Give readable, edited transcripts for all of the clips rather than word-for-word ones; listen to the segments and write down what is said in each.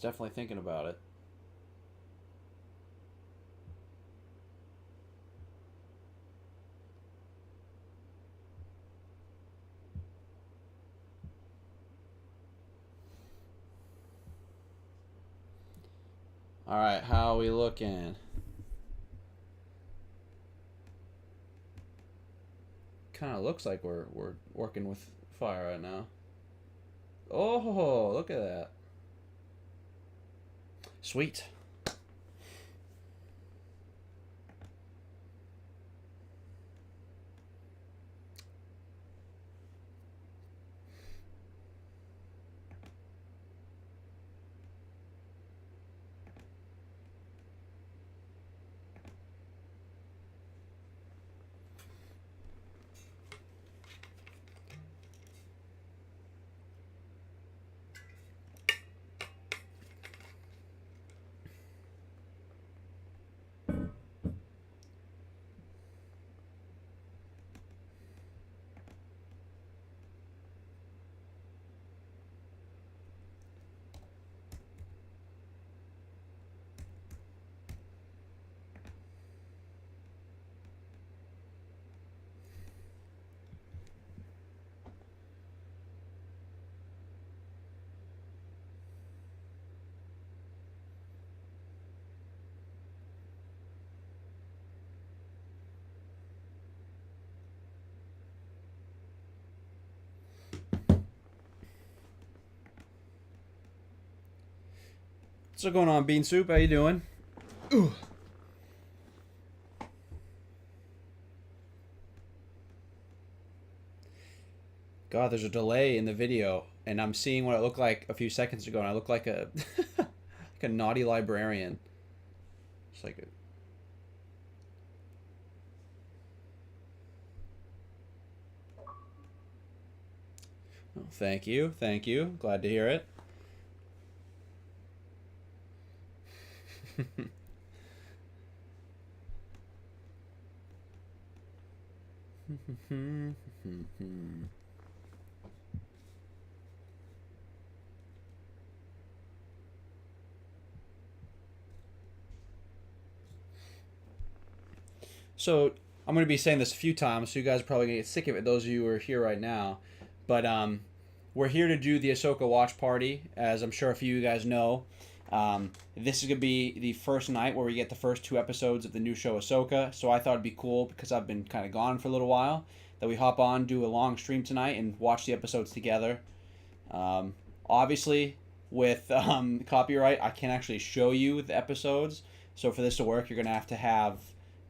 definitely thinking about it. All right, how are we looking? Kind of looks like we're working with fire right now. Oh, look at that. Sweet. What's going on, Bean Soup? How you doing? Ooh. God, there's a delay in the video, and I'm seeing what it looked like a few seconds ago, and I look like a like a naughty librarian. It's like, oh, thank you, thank you. Glad to hear it. So I'm going to be saying this a few times, so you guys are probably going to get sick of it. Those of you who are here right now, but we're here to do the Ahsoka watch party, as I'm sure a few of you guys know. This is going to be the first night where we get the first two episodes of the new show Ahsoka. So I thought it'd be cool, because I've been kind of gone for a little while, that we hop on, do a long stream tonight, and watch the episodes together. Obviously, with copyright, I can't actually show you the episodes. So for this to work, you're going to have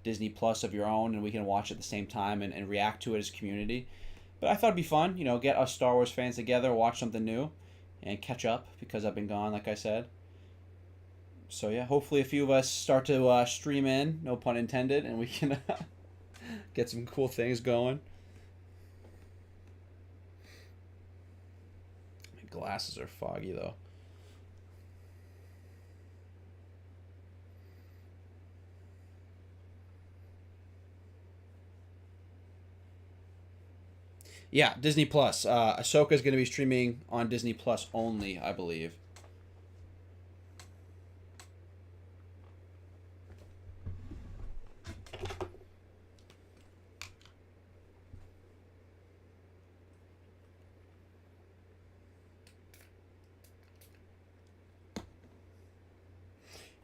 Disney Plus of your own, and we can watch at the same time and react to it as a community. But I thought it'd be fun, get us Star Wars fans together, watch something new, and catch up, because I've been gone, like I said. So yeah, hopefully a few of us start to stream in, no pun intended, and we can get some cool things going. My glasses are foggy though. Yeah, Disney Plus. Ahsoka is going to be streaming on Disney Plus only, I believe.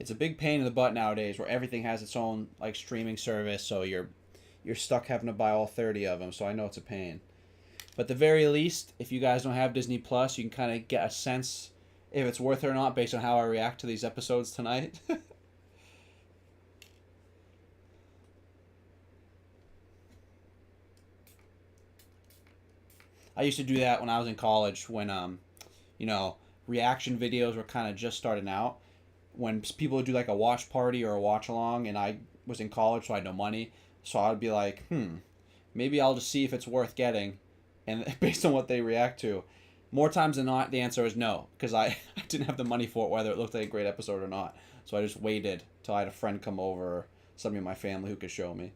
It's a big pain in the butt nowadays, where everything has its own like streaming service, so you're stuck having to buy all 30 of them. So I know it's a pain. But at the very least, if you guys don't have Disney Plus, you can kind of get a sense if it's worth it or not based on how I react to these episodes tonight. I used to do that when I was in college, when you know, reaction videos were kind of just starting out. When people would do like a watch party or a watch along, and I was in college, so I had no money, so I'd be like, maybe I'll just see if it's worth getting, and based on what they react to. More times than not, the answer is no, because I didn't have the money for it, whether it looked like a great episode or not. So I just waited till I had a friend come over, or somebody in my family who could show me.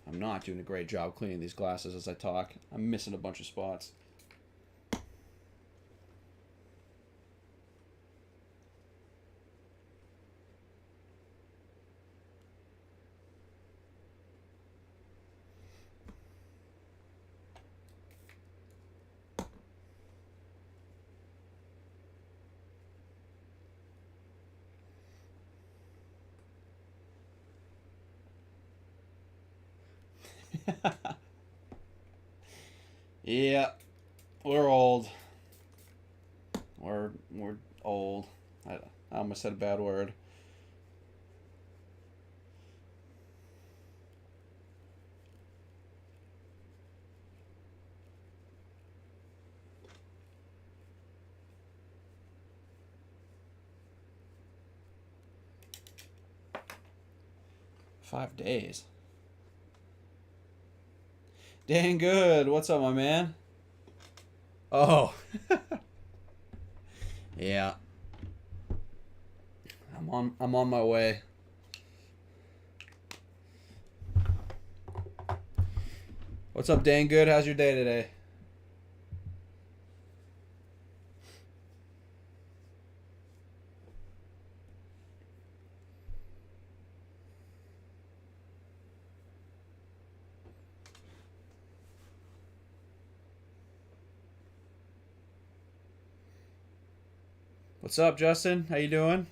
I'm not doing a great job cleaning these glasses as I talk. I'm missing a bunch of spots. Yeah, we're old. We're old. I almost said a bad word. 5 days. Dang good. What's up, my man? Oh, yeah. I'm on my way. What's up, dang good? How's your day today? What's up, Justin? How you doing?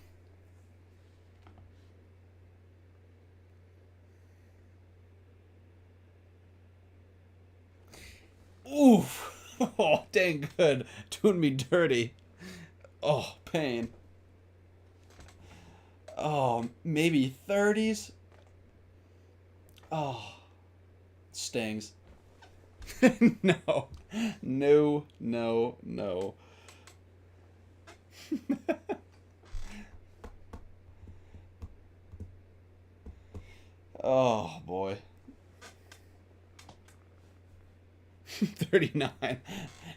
Oof. Oh, dang good. Doing me dirty. Oh, pain. Oh, maybe 30s. Oh, stings. No. No, no, no. Oh, boy. 39.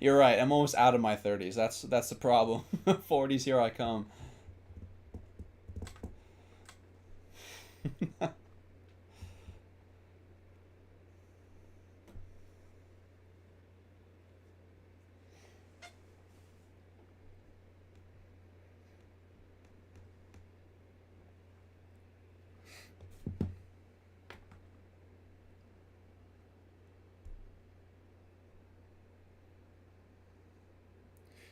You're right. I'm almost out of my 30s. That's the problem. 40s, here I come.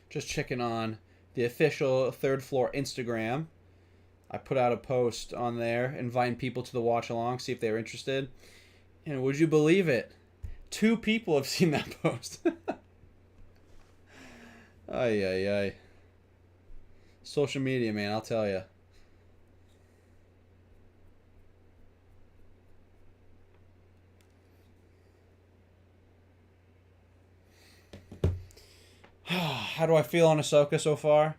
Just checking on the official third floor Instagram. I put out a post on there inviting people to the watch along, see if they were interested. And would you believe it? 2 people have seen that post. Ay, ay, ay. Social media, man, I'll tell you. How do I feel on Ahsoka so far?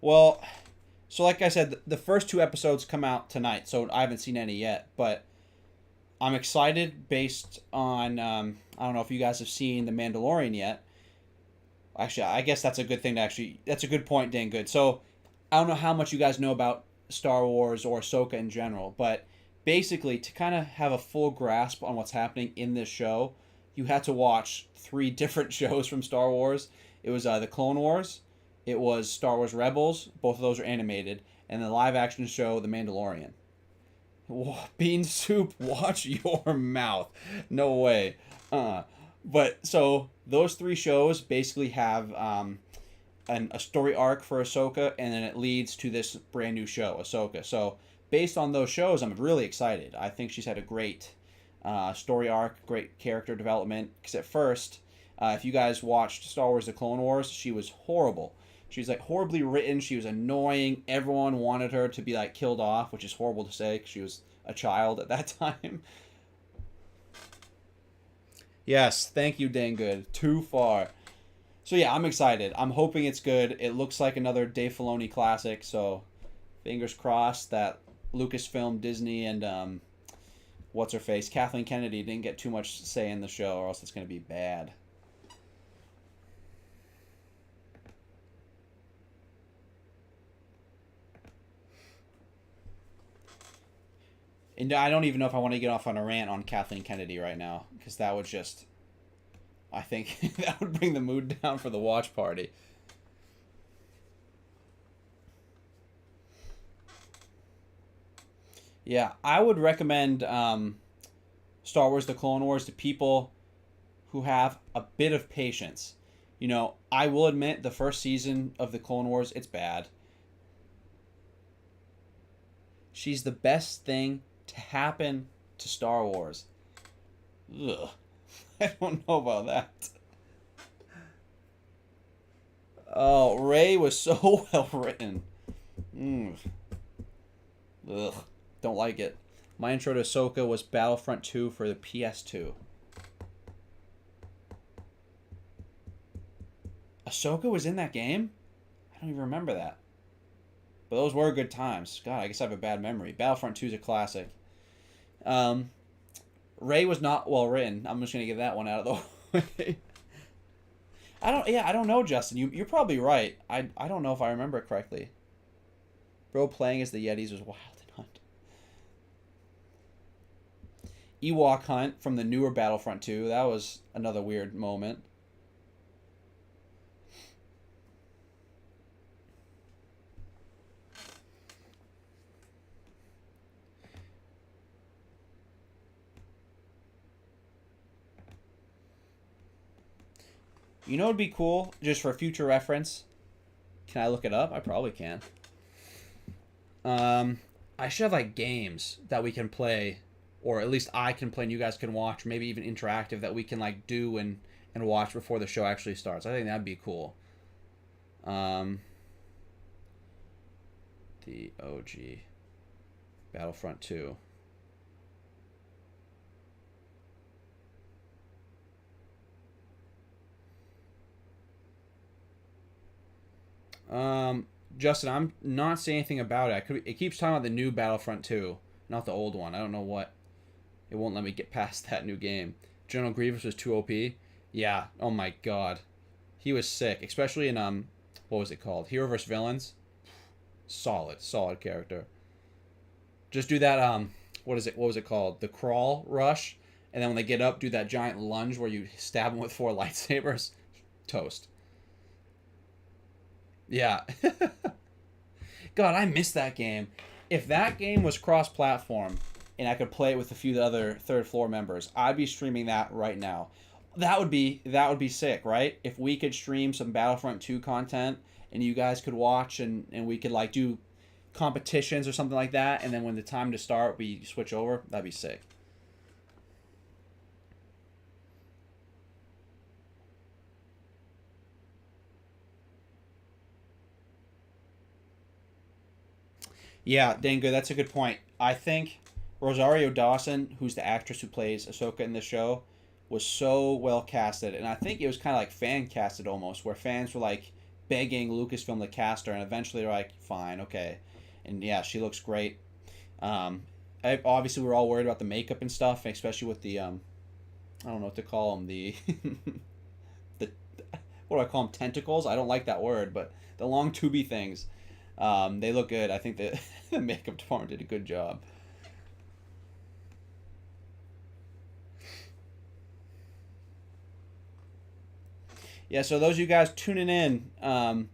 Well, so like I said, the first 2 episodes come out tonight, so I haven't seen any yet. But I'm excited based on I don't know if you guys have seen The Mandalorian yet. Actually, I guess that's a good thing to actually. That's a good point, Dan. Good. So I don't know how much you guys know about Star Wars or Ahsoka in general, but basically to kind of have a full grasp on what's happening in this show, you had to watch 3 different shows from Star Wars. It was the Clone Wars, it was Star Wars Rebels. Both of those are animated, and the live action show The Mandalorian. Bean soup, watch your mouth. No way. Uh, but so those 3 shows basically have a story arc for Ahsoka, and then it leads to this brand new show, Ahsoka. So based on those shows, I'm really excited. I think she's had a great story arc, great character development. Because at first, if you guys watched Star Wars: The Clone Wars, she was horrible. She was like horribly written. She was annoying. Everyone wanted her to be like killed off, which is horrible to say because she was a child at that time. Yes, thank you, dang good. Too far. So yeah, I'm excited. I'm hoping it's good. It looks like another Dave Filoni classic. So fingers crossed that Lucasfilm, Disney, and what's her face, Kathleen Kennedy didn't get too much say in the show, or else it's gonna be bad. And I don't even know if I want to get off on a rant on Kathleen Kennedy right now because that would just, I think that would bring the mood down for the watch party. Yeah, I would recommend Star Wars: The Clone Wars to people who have a bit of patience. I will admit the first season of the Clone Wars, it's bad. She's the best thing to happen to Star Wars. Ugh. I don't know about that. Oh, Ray was so well written. Mm. Ugh. Don't like it. My intro to Ahsoka was Battlefront 2 for the PS2. Ahsoka was in that game? I don't even remember that. But those were good times. God, I guess I have a bad memory. Battlefront 2 is a classic. Um, Ray was not well written. I'm just gonna get that one out of the way. I don't know, Justin. You're probably right. I don't know if I remember it correctly. Bro playing as the Yetis was wild and hunt. Ewok hunt from the newer Battlefront 2. That was another weird moment. You know, it'd be cool just for future reference. Can I look it up? I probably can. I should have like games that we can play, or at least I can play and you guys can watch. Maybe even interactive that we can like do and watch before the show actually starts. I think that'd be cool. Um, the OG Battlefront 2. Um, Justin, I'm not saying anything about it. It keeps talking about the new Battlefront 2, not the old one. I don't know what. It won't let me get past that new game. General Grievous was too OP. Yeah. Oh my god, he was sick, especially in what was it called? Hero vs Villains. Solid character. Just do that what is it? What was it called? The crawl rush, and then when they get up, do that giant lunge where you stab them with 4 lightsabers. Toast. Yeah. God, I missed that game. If that game was cross-platform and I could play it with a few other third floor members, I'd be streaming that right now. That would be sick, right? If we could stream some Battlefront 2 content and you guys could watch and we could like do competitions or something like that, and then when the time to start we switch over, that'd be sick. Yeah, dang good. That's a good point. I think Rosario Dawson, who's the actress who plays Ahsoka in the show, was so well casted, and I think it was kind of like fan casted almost, where fans were like begging Lucasfilm to cast her, and eventually they're like, "Fine, okay." And yeah, she looks great. Um, Obviously we're all worried about the makeup and stuff, especially with the I don't know what to call them, the the what do I call them, tentacles? I don't like that word, but the long tubey things. They look good. I think that the makeup department did a good job. Yeah, so those of you guys tuning in,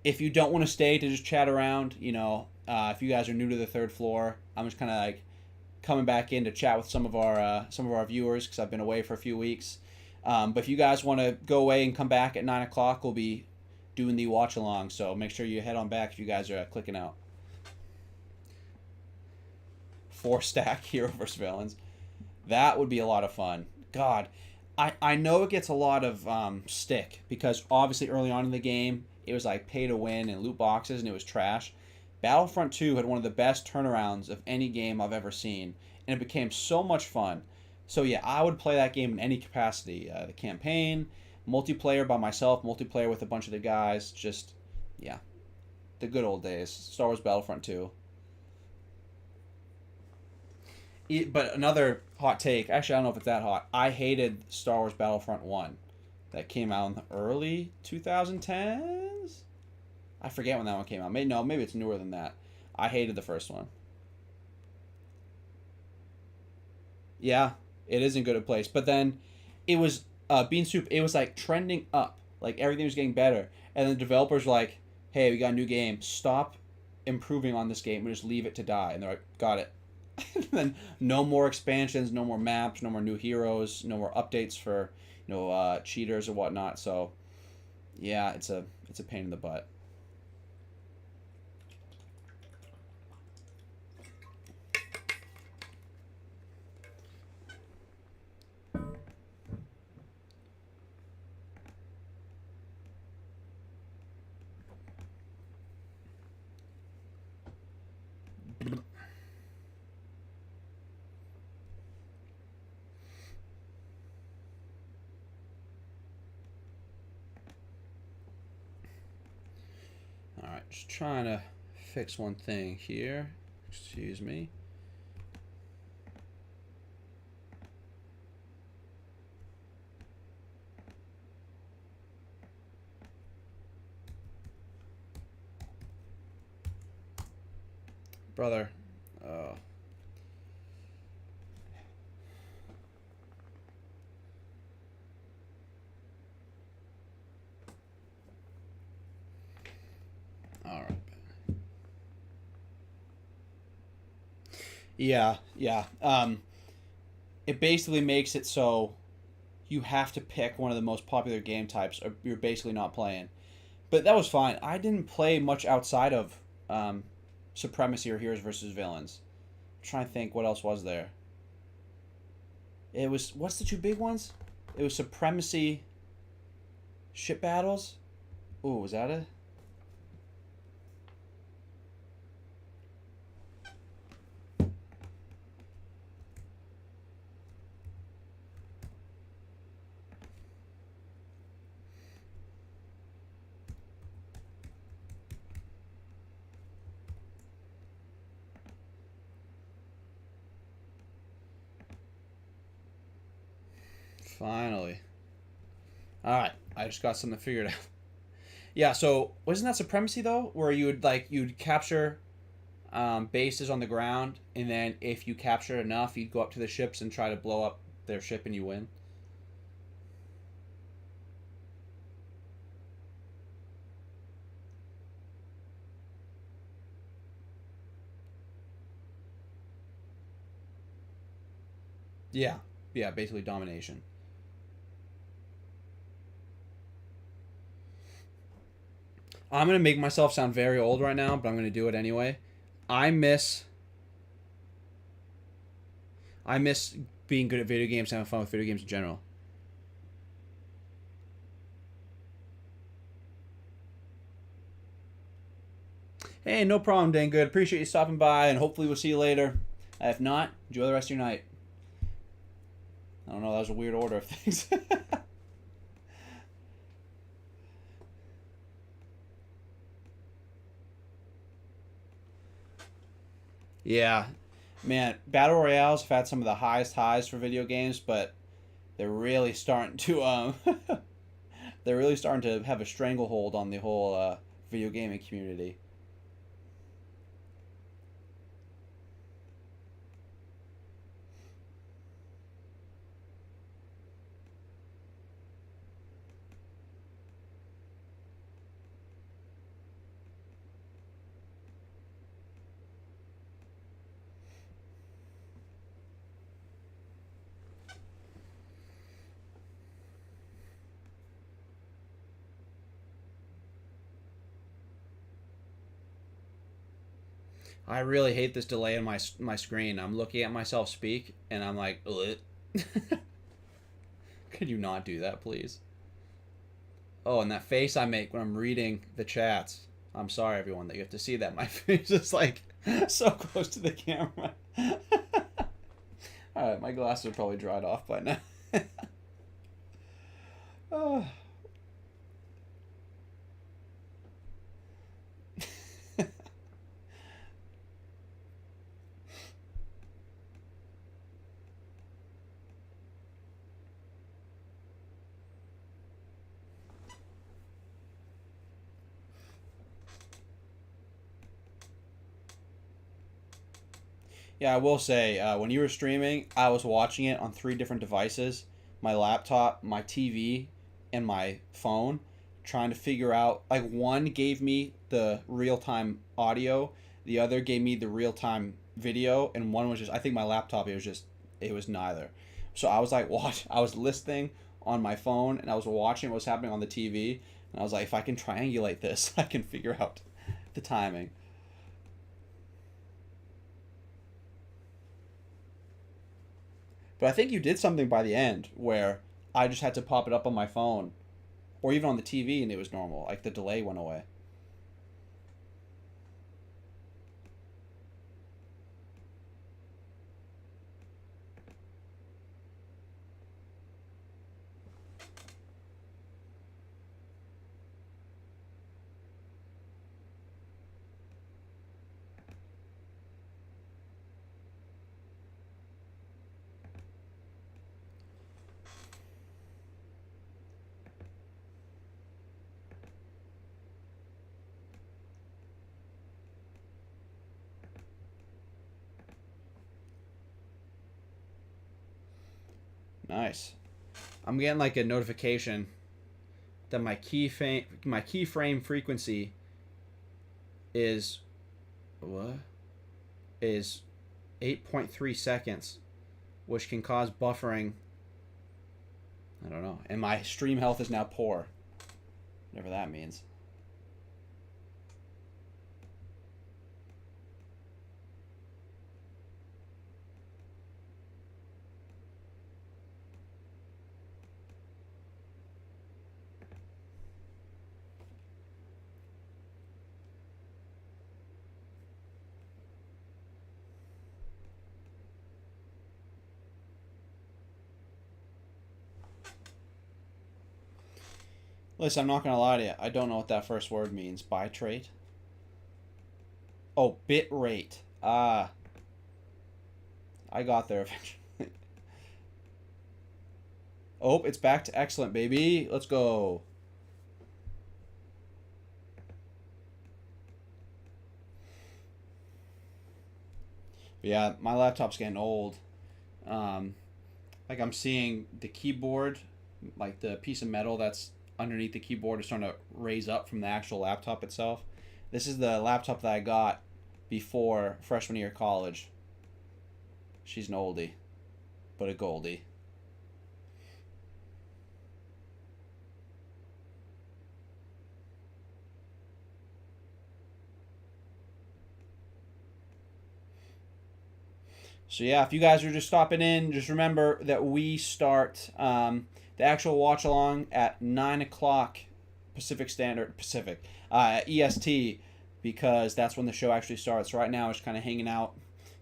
if you don't want to stay to just chat around, if you guys are new to the third floor, I'm just kind of like coming back in to chat with some of our viewers because I've been away for a few weeks. But if you guys want to go away and come back at 9 o'clock, we'll be doing the watch along. So make sure you head on back if you guys are clicking out. 4 stack hero versus villains. That would be a lot of fun. God, I know it gets a lot of stick because obviously early on in the game it was like pay to win and loot boxes and it was trash. Battlefront 2 had one of the best turnarounds of any game I've ever seen, and it became so much fun. So yeah, I would play that game in any capacity. The campaign, multiplayer by myself, multiplayer with a bunch of the guys. Just yeah, the good old days. Star Wars Battlefront 2. But another hot take. Actually, I don't know if it's that hot. I hated Star Wars Battlefront 1. That came out in the early 2010s. I forget when that one came out. Maybe no, maybe it's newer than that. I hated the first one. Yeah, it is in good a place. But then it was Bean Soup. It was like trending up. Like everything was getting better, and the developers were like, "Hey, we got a new game. Stop improving on this game. We just leave it to die." And they're like, "Got it." And then no more expansions, no more maps, no more new heroes, no more updates for cheaters or whatnot. So yeah, it's a pain in the butt. All right, just trying to fix one thing here. Excuse me. Brother. Uh, all right. Yeah, yeah. It basically makes it so you have to pick one of the most popular game types, or you're basically not playing. But that was fine. I didn't play much outside of um, Supremacy or Heroes versus Villains. I'm trying to think what else was there. It was what's the two big ones? It was Supremacy, Ship Battles. Ooh, was that it? Finally. All right, I just got something figured out. Yeah, so wasn't that Supremacy though, where you'd capture bases on the ground, and then if you capture enough, you'd go up to the ships and try to blow up their ship, and you win. Yeah, yeah, basically domination. I'm gonna make myself sound very old right now, but I'm gonna do it anyway. I miss I miss being good at video games and having fun with video games in general. Hey, no problem, dang good. Appreciate you stopping by, and hopefully we'll see you later. If not, enjoy the rest of your night. I don't know, that was a weird order of things. Yeah, man, battle royales have had some of the highest highs for video games, but they're really starting to they're really starting to have a stranglehold on the whole video gaming community. I really hate this delay in my screen. I'm looking at myself speak, and I'm like, ugh. Could you not do that, please? Oh, and that face I make when I'm reading the chats. I'm sorry, everyone, that you have to see that. My face is like so close to the camera. All right, my glasses are probably dried off by now. Oh. Yeah, I will say, when you were streaming, I was watching it on three different devices: my laptop, my TV, and my phone, trying to figure out. Like, one gave me the real time audio, the other gave me the real time video, and one was just. I think my laptop. It was neither. So I was like, watch. I was listening on my phone, and I was watching what was happening on the TV, and I was like, if I can triangulate this, I can figure out the timing. But I think you did something by the end where I just had to pop it up on my phone or even on the TV and it was normal. Like the delay went away. Nice. I'm getting like a notification that my keyframe frequency is what? Is 8.3 seconds, which can cause buffering. I don't know. And my stream health is now poor. Whatever that means. Listen, I'm not going to lie to you. I don't know what that first word means. Bitrate? Oh, bit rate. Ah. I got there eventually. Oh, it's back to excellent, baby. Let's go. But yeah, my laptop's getting old. Like I'm seeing the keyboard, like the piece of metal that's underneath the keyboard is starting to raise up from the actual laptop itself. This is the laptop that I got before freshman year of college. She's an oldie, but a goldie. So yeah, if you guys are just stopping in, just remember that we start the actual watch along at 9 o'clock Pacific EST, because that's when the show actually starts. Right now, it's kind of hanging out,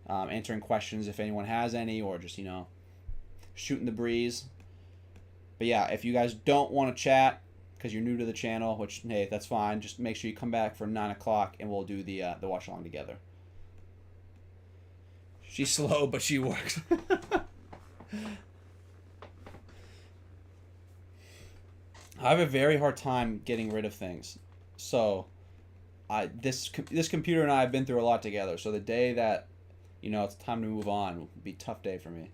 answering questions if anyone has any, or just shooting the breeze. But yeah, if you guys don't want to chat because you're new to the channel, which hey, that's fine. Just make sure you come back for 9 o'clock and we'll do the watch along together. She's slow, but she works. I have a very hard time getting rid of things. So, this computer and I have been through a lot together. So the day that, it's time to move on will be a tough day for me.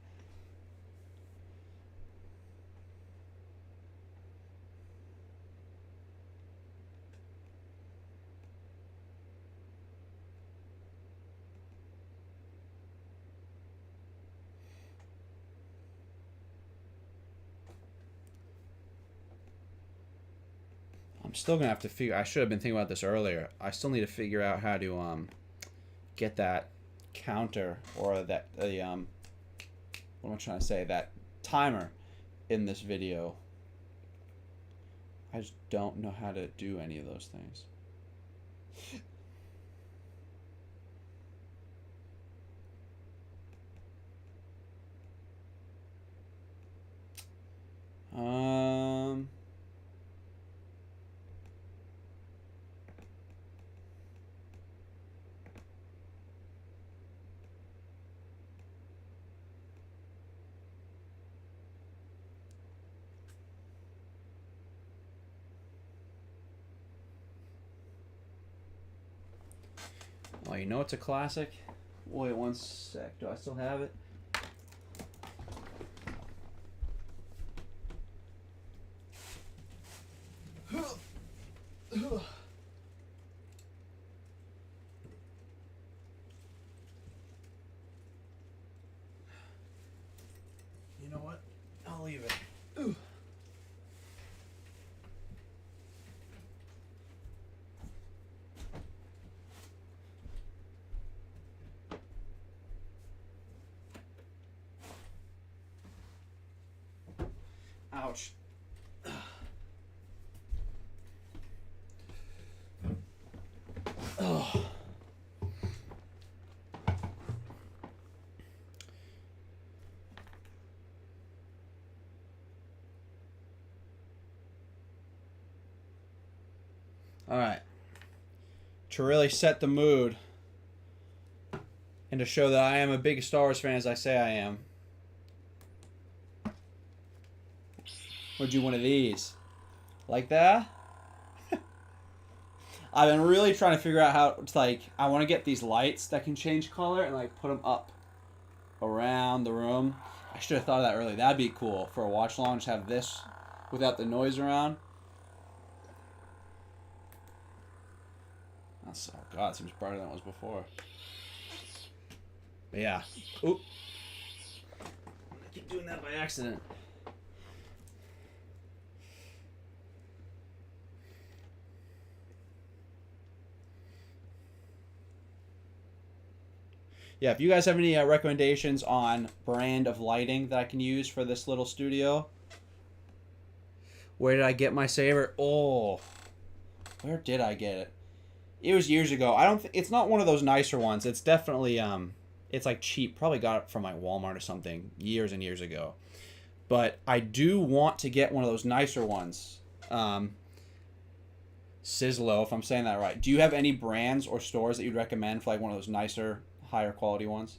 I'm still gonna have to figure. I should have been thinking about this earlier. I still need to figure out how to get that counter or that what am I trying to say? That timer in this video. I just don't know how to do any of those things. Oh, you know it's a classic? Wait one sec. Do I still have it? You know what? I'll leave it. Ooh. Ouch. Oh. All right. To really set the mood and to show that I am a big Star Wars fan as I say I am, we'll do one of these. Like that? I've been really trying to figure out how to, I want to get these lights that can change color and, put them up around the room. I should have thought of that early. That'd be cool for a watch along. Just have this without the noise around. That's, oh god, it seems brighter than it was before. But yeah. Oop. I keep doing that by accident. Yeah, if you guys have any recommendations on brand of lighting that I can use for this little studio. Where did I get my saber? Oh, where did I get it? It was years ago. I don't. It's not one of those nicer ones. It's definitely it's like cheap. Probably got it from like Walmart or something years and years ago. But I do want to get one of those nicer ones. Sizzlo, if I'm saying that right. Do you have any brands or stores that you'd recommend for like one of those nicer, higher quality ones?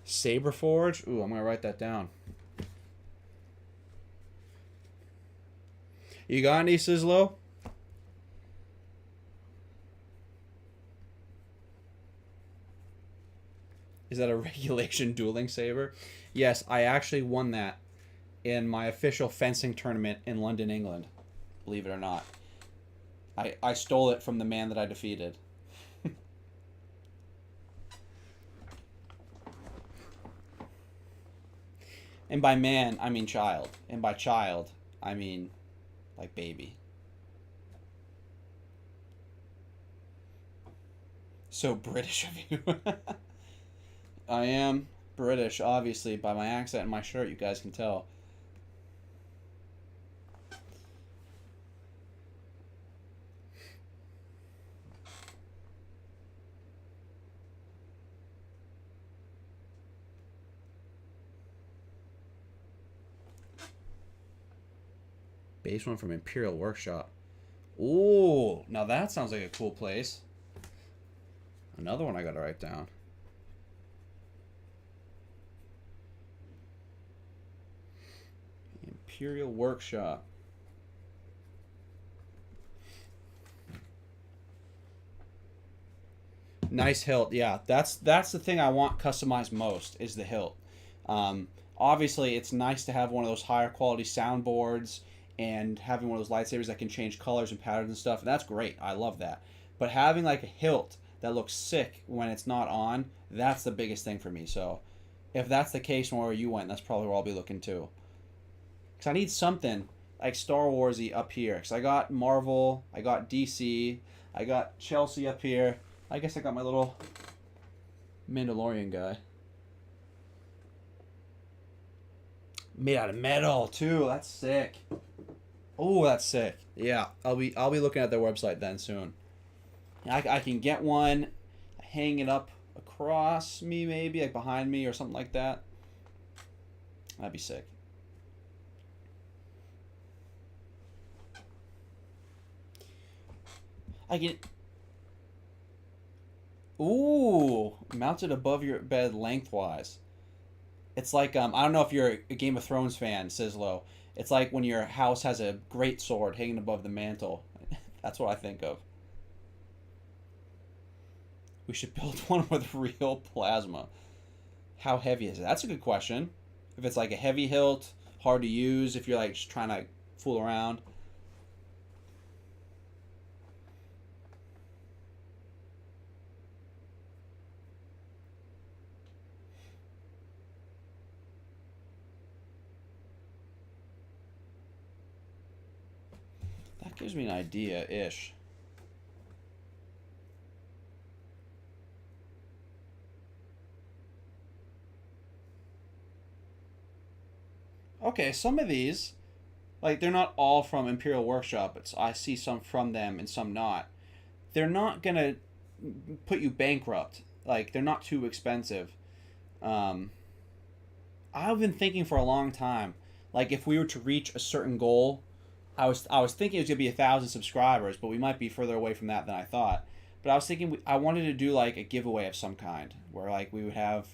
Saberforge? Ooh, I'm gonna write that down. You got any, Sizzlo? Is that a regulation dueling saber? Yes, I actually won that in my official fencing tournament in London, England. Believe it or not. I stole it from the man that I defeated. And by man, I mean child. And by child, I mean like baby. So British of you. I am British, obviously, by my accent and my shirt, you guys can tell. Base one from Imperial Workshop. Ooh, now that sounds like a cool place. Another one I gotta write down. Imperial Workshop. Nice hilt. Yeah, that's the thing I want customized most is the hilt. Obviously, it's nice to have one of those higher quality soundboards and having one of those lightsabers that can change colors and patterns and stuff. And that's great. I love that. But having like a hilt that looks sick when it's not on, that's the biggest thing for me. So if that's the case from where you went, that's probably where I'll be looking too. Because I need something like Star Warsy up here. Because I got Marvel, I got DC, I got Chelsea up here. I guess I got my little Mandalorian guy. Made out of metal too. That's sick. Oh, that's sick. Yeah, I'll be looking at their website then soon. I can get one, hang it up across me maybe, like behind me or something like that. That'd be sick. I can. Ooh, mounted above your bed lengthwise. It's like I don't know if you're a Game of Thrones fan, Sizzlo. It's like when your house has a great sword hanging above the mantle. That's what I think of. We should build one with real plasma. How heavy is it? That's a good question. If it's like a heavy hilt, hard to use, if you're like just trying to fool around. That gives me an idea-ish. Okay, some of these, like they're not all from Imperial Workshop. I see some from them and some not. They're not gonna put you bankrupt. Like they're not too expensive. Um, I've been thinking for a long time, like if we were to reach a certain goal, I was thinking it was gonna be 1,000 subscribers, but we might be further away from that than I thought. But I was thinking I wanted to do like a giveaway of some kind, where like we would have,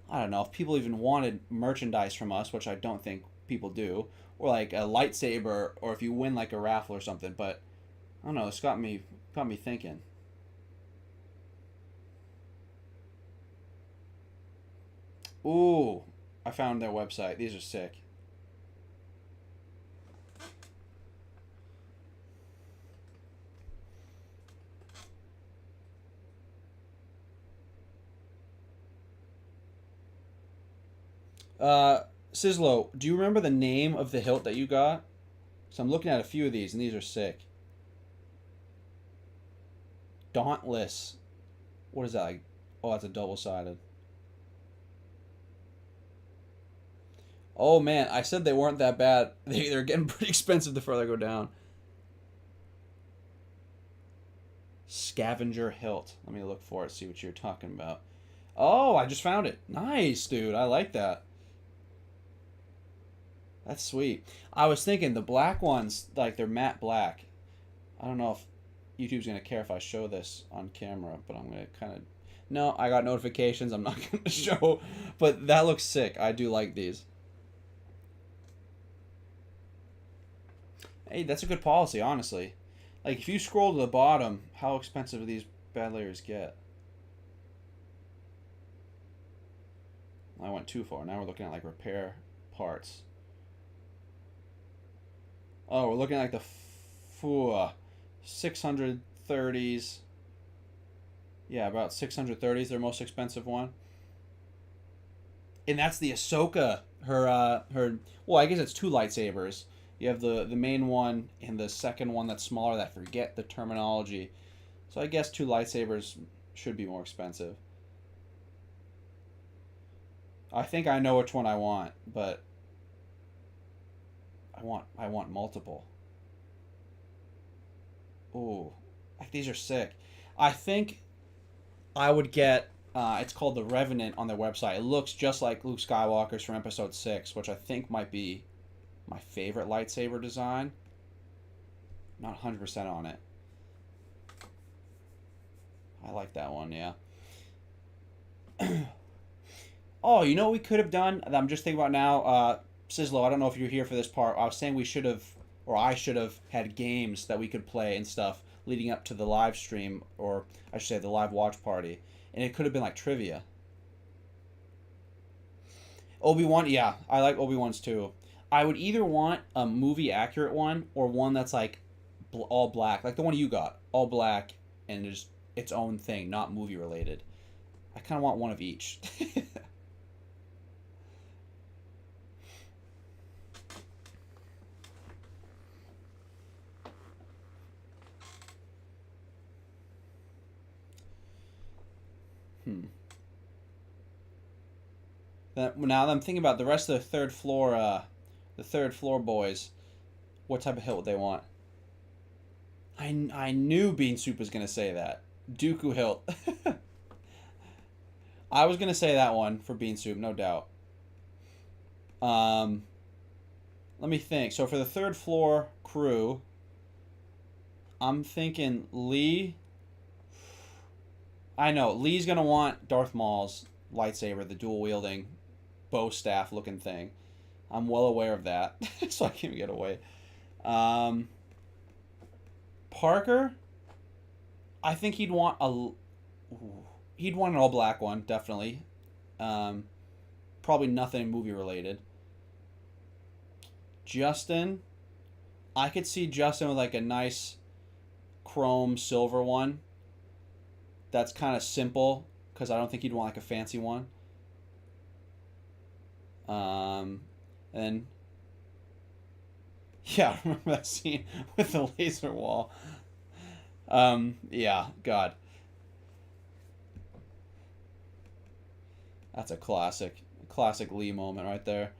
I don't know, if people even wanted merchandise from us, which I don't think people do, or like a lightsaber, or if you win like a raffle or something. But I don't know. It's got me thinking. Ooh, I found their website. These are sick. Uh, Sislo, do you remember the name of the hilt that you got? So I'm looking at a few of these, and these are sick. Dauntless. What is that like? Oh, that's a double sided. Oh man, I said they weren't that bad. They're getting pretty expensive the further I go down. Scavenger hilt. Let me look for it. See what you're talking about. Oh, I just found it. Nice, dude. I like that. That's sweet. I was thinking the black ones, like they're matte black. I don't know if YouTube's gonna care if I show this on camera, but I'm gonna kind of. No, I got notifications. I'm not gonna show, but that looks sick. I do like these. Hey, that's a good policy, honestly. Like if you scroll to the bottom, how expensive do these bad layers get? I went too far. Now we're looking at like repair parts. Oh, we're looking at like the 630s. Yeah, about 630s. Their most expensive one, and that's the Ahsoka. Her. Well, I guess it's two lightsabers. You have the main one and the second one that's smaller. That I forget the terminology. So I guess two lightsabers should be more expensive. I think I know which one I want, but I want multiple. Ooh, like these are sick. I think I would get. It's called the Revenant on their website. It looks just like Luke Skywalker's from Episode 6, which I think might be my favorite lightsaber design. Not 100% on it. I like that one, yeah. Oh, you know what we could have done? I'm just thinking about now. Sislo, I don't know if you're here for this part. I was saying we should have, or I should have, had games that we could play and stuff leading up to the live stream, or I should say the live watch party. And it could have been like trivia. Obi-Wan, yeah, I like Obi-Wan's too. I would either want a movie accurate one or one that's like all black, like the one you got, all black and just its own thing, not movie related. I kind of want one of each. Hmm. Now that I'm thinking about the rest of the third floor boys. What type of hilt would they want? I knew Bean Soup was gonna say that. Dooku hilt. I was gonna say that one for Bean Soup, no doubt. Um, Let me think. So for the third floor crew, I'm thinking Lee. I know Lee's gonna want Darth Maul's lightsaber, the dual wielding bow staff looking thing. I'm well aware of that, so I can't get away. Um, Parker, I think he'd want an all black one, definitely. Um, Probably nothing movie related. Justin, I could see Justin with like a nice chrome silver one. That's kind of simple because I don't think he'd want like a fancy one. Um, and yeah, I remember that scene with the laser wall. Yeah, God, that's a classic Lee moment right there.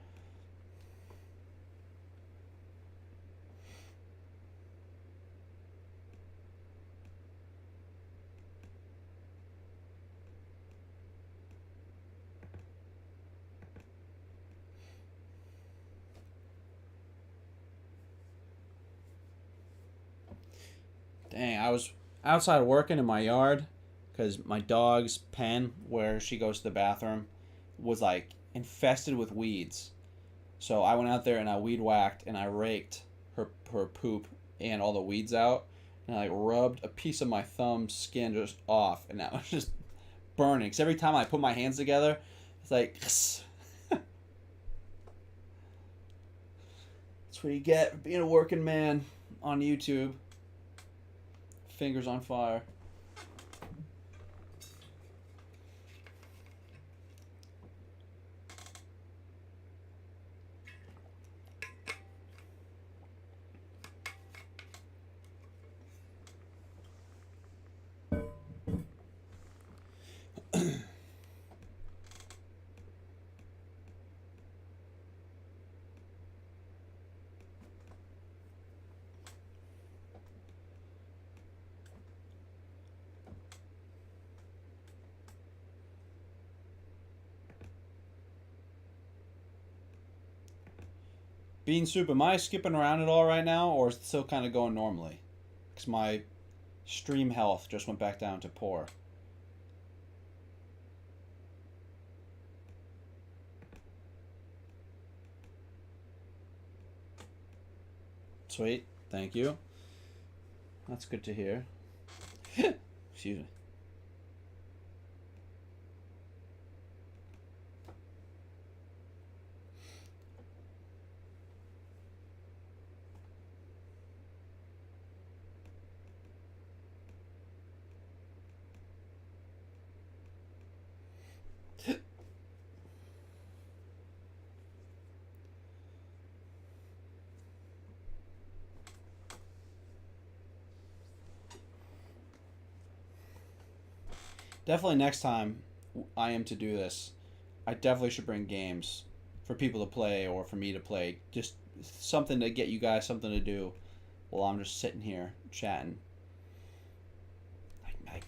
I was outside working in my yard because my dog's pen, where she goes to the bathroom, was like infested with weeds. So I went out there and I weed whacked and I raked her poop and all the weeds out, and I like rubbed a piece of my thumb skin just off, and that was just burning. Cause every time I put my hands together, it's like that's what you get for being a working man on YouTube. Fingers on fire. Bean soup, am I skipping around at all right now, or is it still kind of going normally? Because my stream health just went back down to poor. Sweet, thank you. That's good to hear. Excuse me. Definitely next time I am to do this, I definitely should bring games for people to play or for me to play. Just something to get you guys something to do while I'm just sitting here chatting. Like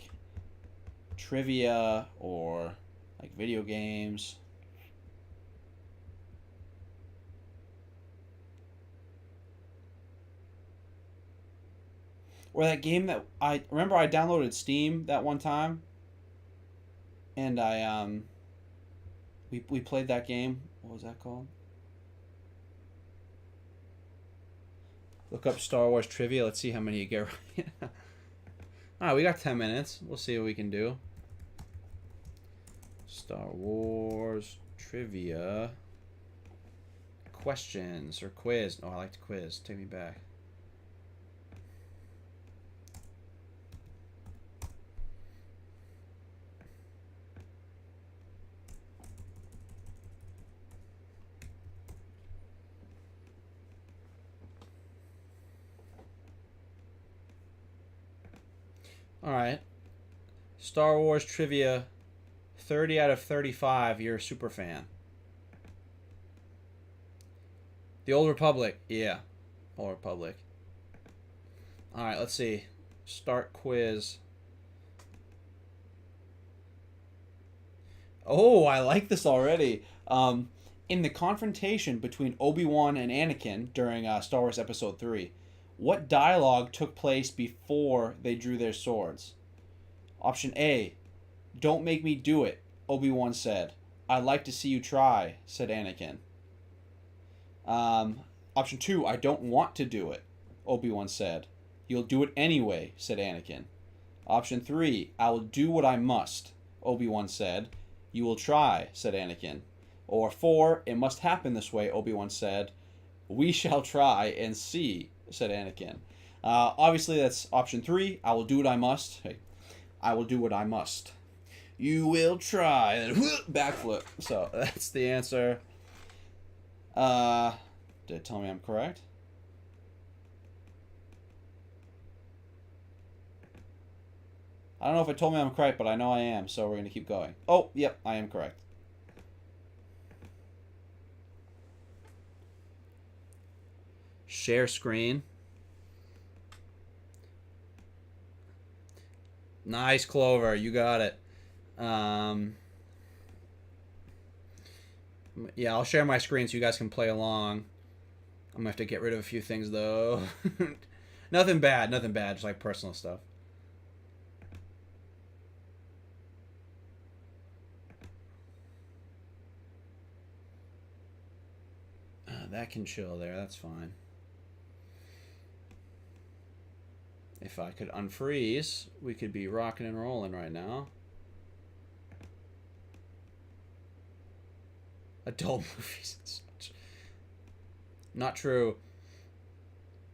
trivia or like video games. Or that game that I remember I downloaded Steam that one time, and we played that game. What was that called? Look up Star Wars trivia. Let's see how many you get right. All right, we got 10 minutes. We'll see what we can do. Star Wars trivia questions or quiz. Oh, I like to quiz. Take me back. All right. Star Wars trivia, 30 out of 35. You're a super fan. The Old Republic. Yeah. Old Republic. All right, let's see. Start quiz. Oh, I like this already. In the confrontation between Obi-Wan and Anakin during Star Wars Episode 3, what dialogue took place before they drew their swords? Option A, "Don't make me do it," Obi-Wan said. "I'd like to see you try," said Anakin. Option 2, "I don't want to do it," Obi-Wan said. "You'll do it anyway," said Anakin. Option 3, "I will do what I must," Obi-Wan said. "You will try," said Anakin. Or 4, "It must happen this way," Obi-Wan said. "We shall try and see," said Anakin. Obviously, that's option 3. "I will do what I must." Hey, I will do what I must. You will try. And backflip. So that's the answer. Did it tell me I'm correct? I don't know if it told me I'm correct, but I know I am, so we're going to keep going. Oh, yep, I am correct. Share screen. Nice, Clover. You got it. Yeah, I'll share my screen so you guys can play along. I'm going to have to get rid of a few things, though. Nothing bad. Just like personal stuff. That can chill there. That's fine. If I could unfreeze, we could be rocking and rolling right now. Adult movies. Not true.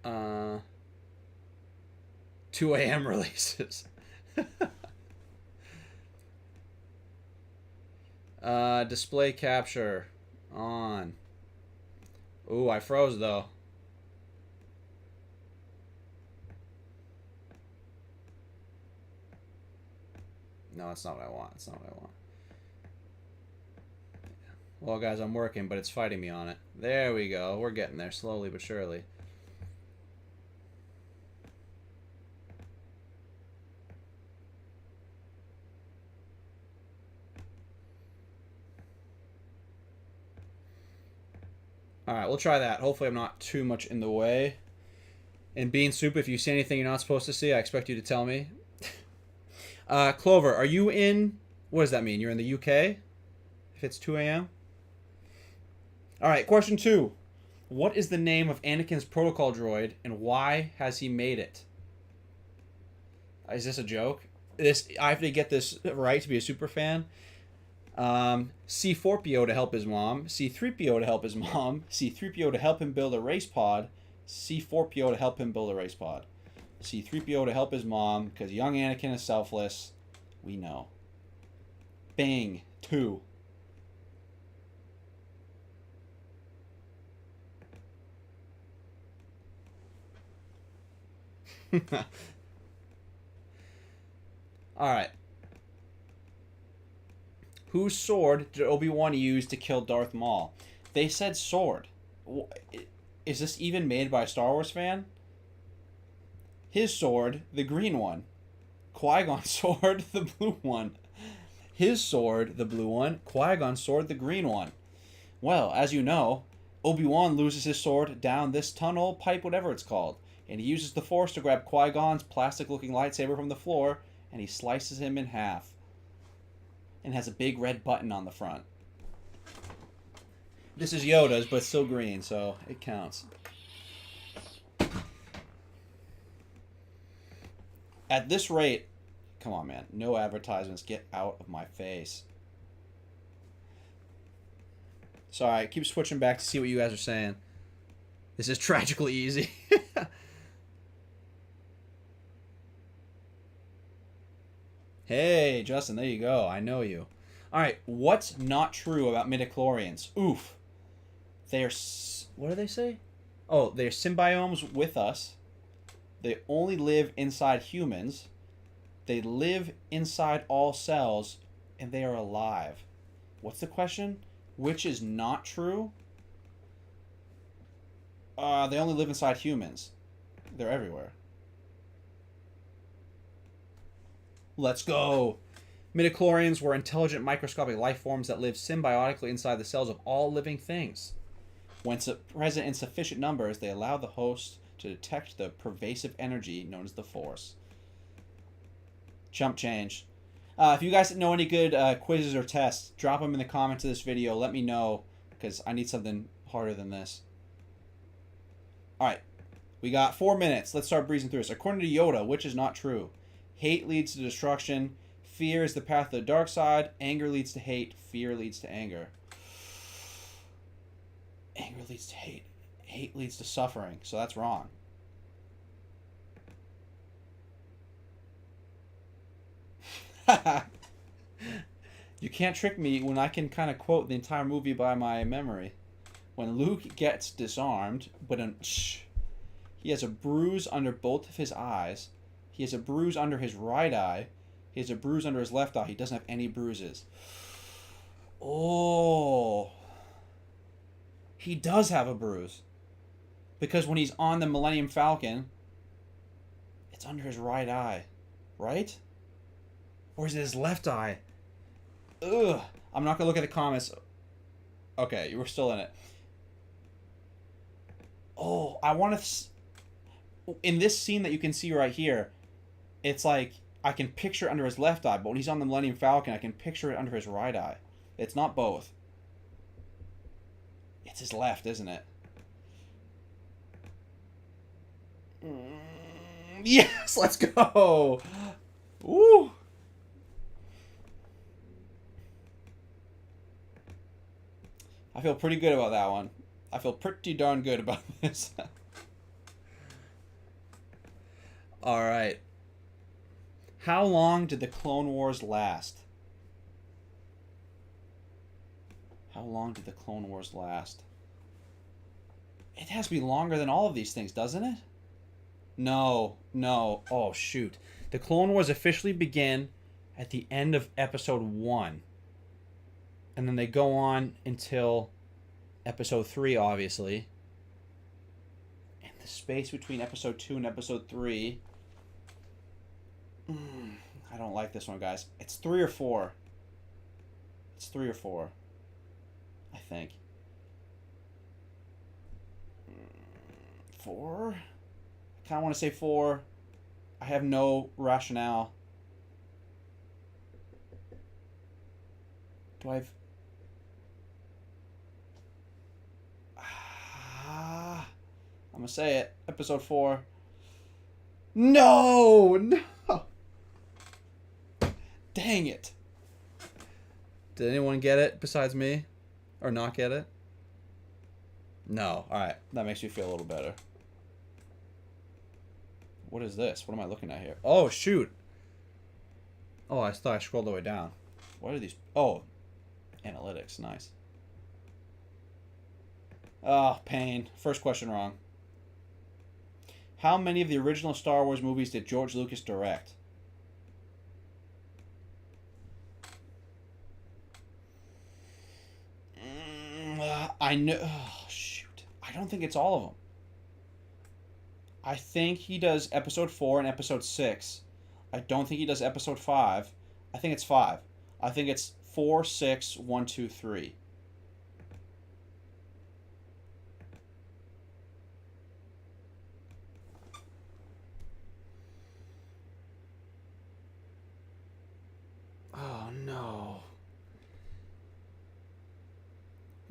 2 a.m. releases. Display capture on. Ooh, I froze though. No, that's not what I want. That's not what I want. Well, guys, I'm working, but it's fighting me on it. There we go. We're getting there slowly but surely. Alright, we'll try that. Hopefully I'm not too much in the way. And Bean Soup, if you see anything you're not supposed to see, I expect you to tell me. Clover, are you in... What does that mean? You're in the UK? If it's 2 a.m.? Alright, question 2. What is the name of Anakin's protocol droid, and why has he made it? Is this a joke? I have to get this right to be a super fan. C-4PO to help his mom, C-3PO to help his mom, C-3PO to help him build a race pod, C-4PO to help him build a race pod. C-3PO to help his mom, because young Anakin is selfless. We know. Bang. 2. Alright. Whose sword did Obi-Wan use to kill Darth Maul? They said sword. Is this even made by a Star Wars fan? His sword, the green one. Qui-Gon's sword, the blue one. His sword, the blue one. Qui-Gon's sword, the green one. Well, as you know, Obi-Wan loses his sword down this tunnel, pipe, whatever it's called. And he uses the Force to grab Qui-Gon's plastic-looking lightsaber from the floor, and he slices him in half. And has a big red button on the front. This is Yoda's, but it's still green, so it counts. At this rate, come on, man. No advertisements. Get out of my face. Sorry, I keep switching back to see what you guys are saying. This is tragically easy. Hey, Justin, there you go. I know you. Alright, what's not true about midichlorians? Oof. They're... What do they say? Oh, they're symbiomes with us. They only live inside humans. They live inside all cells. And they are alive. What's the question? Which is not true? They only live inside humans. They're everywhere. Let's go. Midichlorians were intelligent microscopic life forms that live symbiotically inside the cells of all living things. When present in sufficient numbers, they allow the host to detect the pervasive energy known as the Force. Chump change. If you guys know any good quizzes or tests, drop them in the comments of this video. Let me know, because I need something harder than this. Alright. We got 4 minutes. Let's start breezing through this. According to Yoda, which is not true? Hate leads to destruction. Fear is the path to the dark side. Anger leads to hate. Fear leads to anger. Anger leads to hate. Hate leads to suffering. So that's wrong. You can't trick me when I can kind of quote the entire movie by my memory. When Luke gets disarmed, but he has a bruise under both of his eyes. He has a bruise under his right eye. He has a bruise under his left eye. He doesn't have any bruises. Oh. He does have a bruise. Because when he's on the Millennium Falcon, it's under his right eye. Right? Or is it his left eye? Ugh. I'm not going to look at the comments. Okay, you were still in it. Oh, I want to... In this scene that you can see right here, it's like I can picture it under his left eye, but when he's on the Millennium Falcon, I can picture it under his right eye. It's not both. It's his left, isn't it? Yes, let's go. Woo. I feel pretty good about that one. I feel pretty darn good about this. All right. How long did the Clone Wars last? How long did the Clone Wars last? It has to be longer than all of these things, doesn't it? No, no. Oh, shoot. The Clone Wars officially begin at the end of episode 1. And then they go on until episode 3, obviously. And the space between episode 2 and episode 3. I don't like this one, guys. It's 3 or 4. It's 3 or 4. I think. 4? I kind of want to say 4. I have no rationale. Do I have... I'm going to say it. Episode 4. No! No! Dang it. Did anyone get it besides me? Or not get it? No. Alright. That makes me feel a little better. What is this? What am I looking at here? Oh, shoot. Oh, I thought I scrolled all the way down. What are these? Oh. Analytics. Nice. Oh, pain. First question wrong. How many of the original Star Wars movies did George Lucas direct? I know. Oh, shoot. I don't think it's all of them. I think he does episode 4 and episode 6. I don't think he does episode 5. I think it's 5. I think it's 4, 6, 1, 2, 3. Oh, no.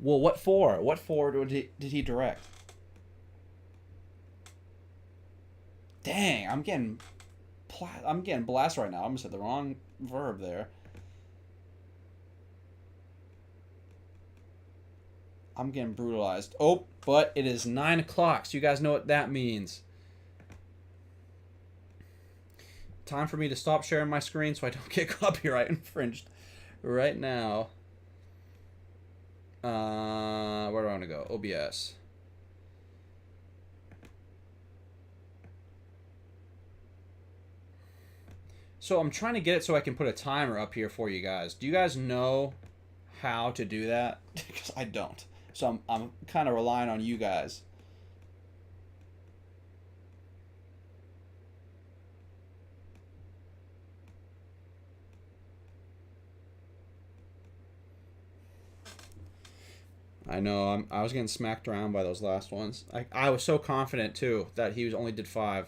Well, what for? What for did he direct? Dang, I'm getting blasted right now. I almost said the wrong verb there. I'm getting brutalized. Oh, but it is 9 o'clock, so you guys know what that means. Time for me to stop sharing my screen so I don't get copyright infringed right now. Where do I want to go? OBS. So I'm trying to get it so I can put a timer up here for you guys. Do you guys know how to do that? Because I don't. So I'm kind of relying on you guys. I know. I was getting smacked around by those last ones. I was so confident too that he only did 5.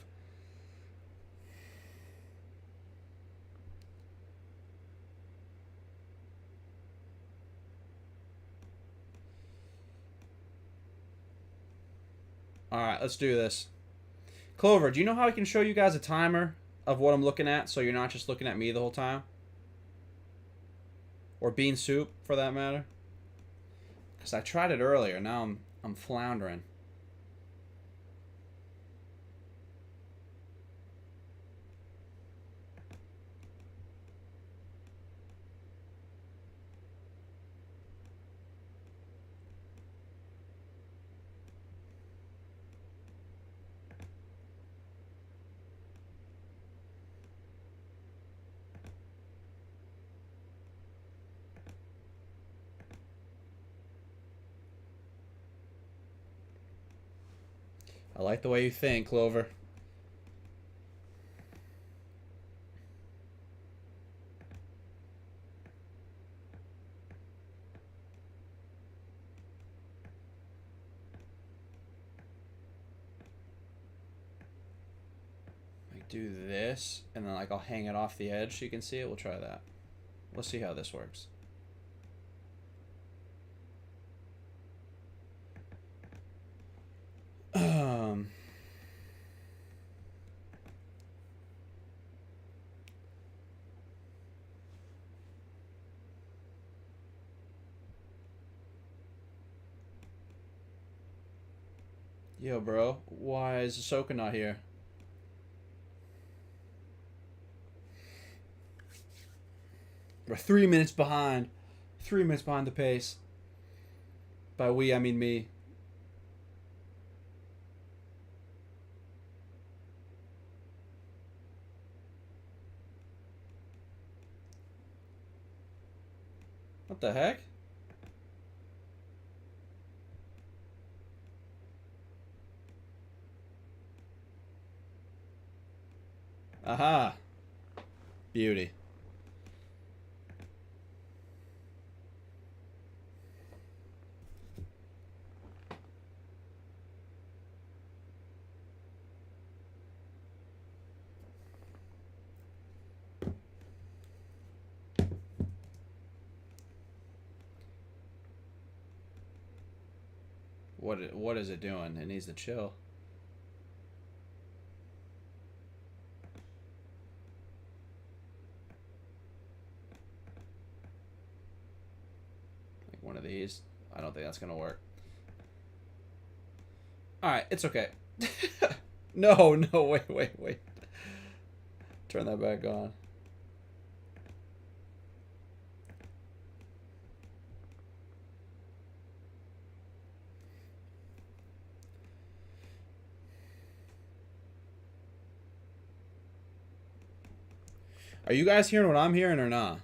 All right, let's do this. Clover, do you know how I can show you guys a timer of what I'm looking at so you're not just looking at me the whole time? Or Bean Soup, for that matter? Because I tried it earlier. Now I'm floundering. I like the way you think, Clover. Do this, and then like I'll hang it off the edge so you can see it. We'll try that. Let's see how this works. Yo, bro, why is Ahsoka not here? We're 3 minutes behind. 3 minutes behind the pace. By we, I mean me. What the heck? Aha. Beauty. What is it doing? It needs to chill. Like one of these. I don't think that's gonna work. Alright, it's okay. No, no, wait. Turn that back on. Are you guys hearing what I'm hearing or not?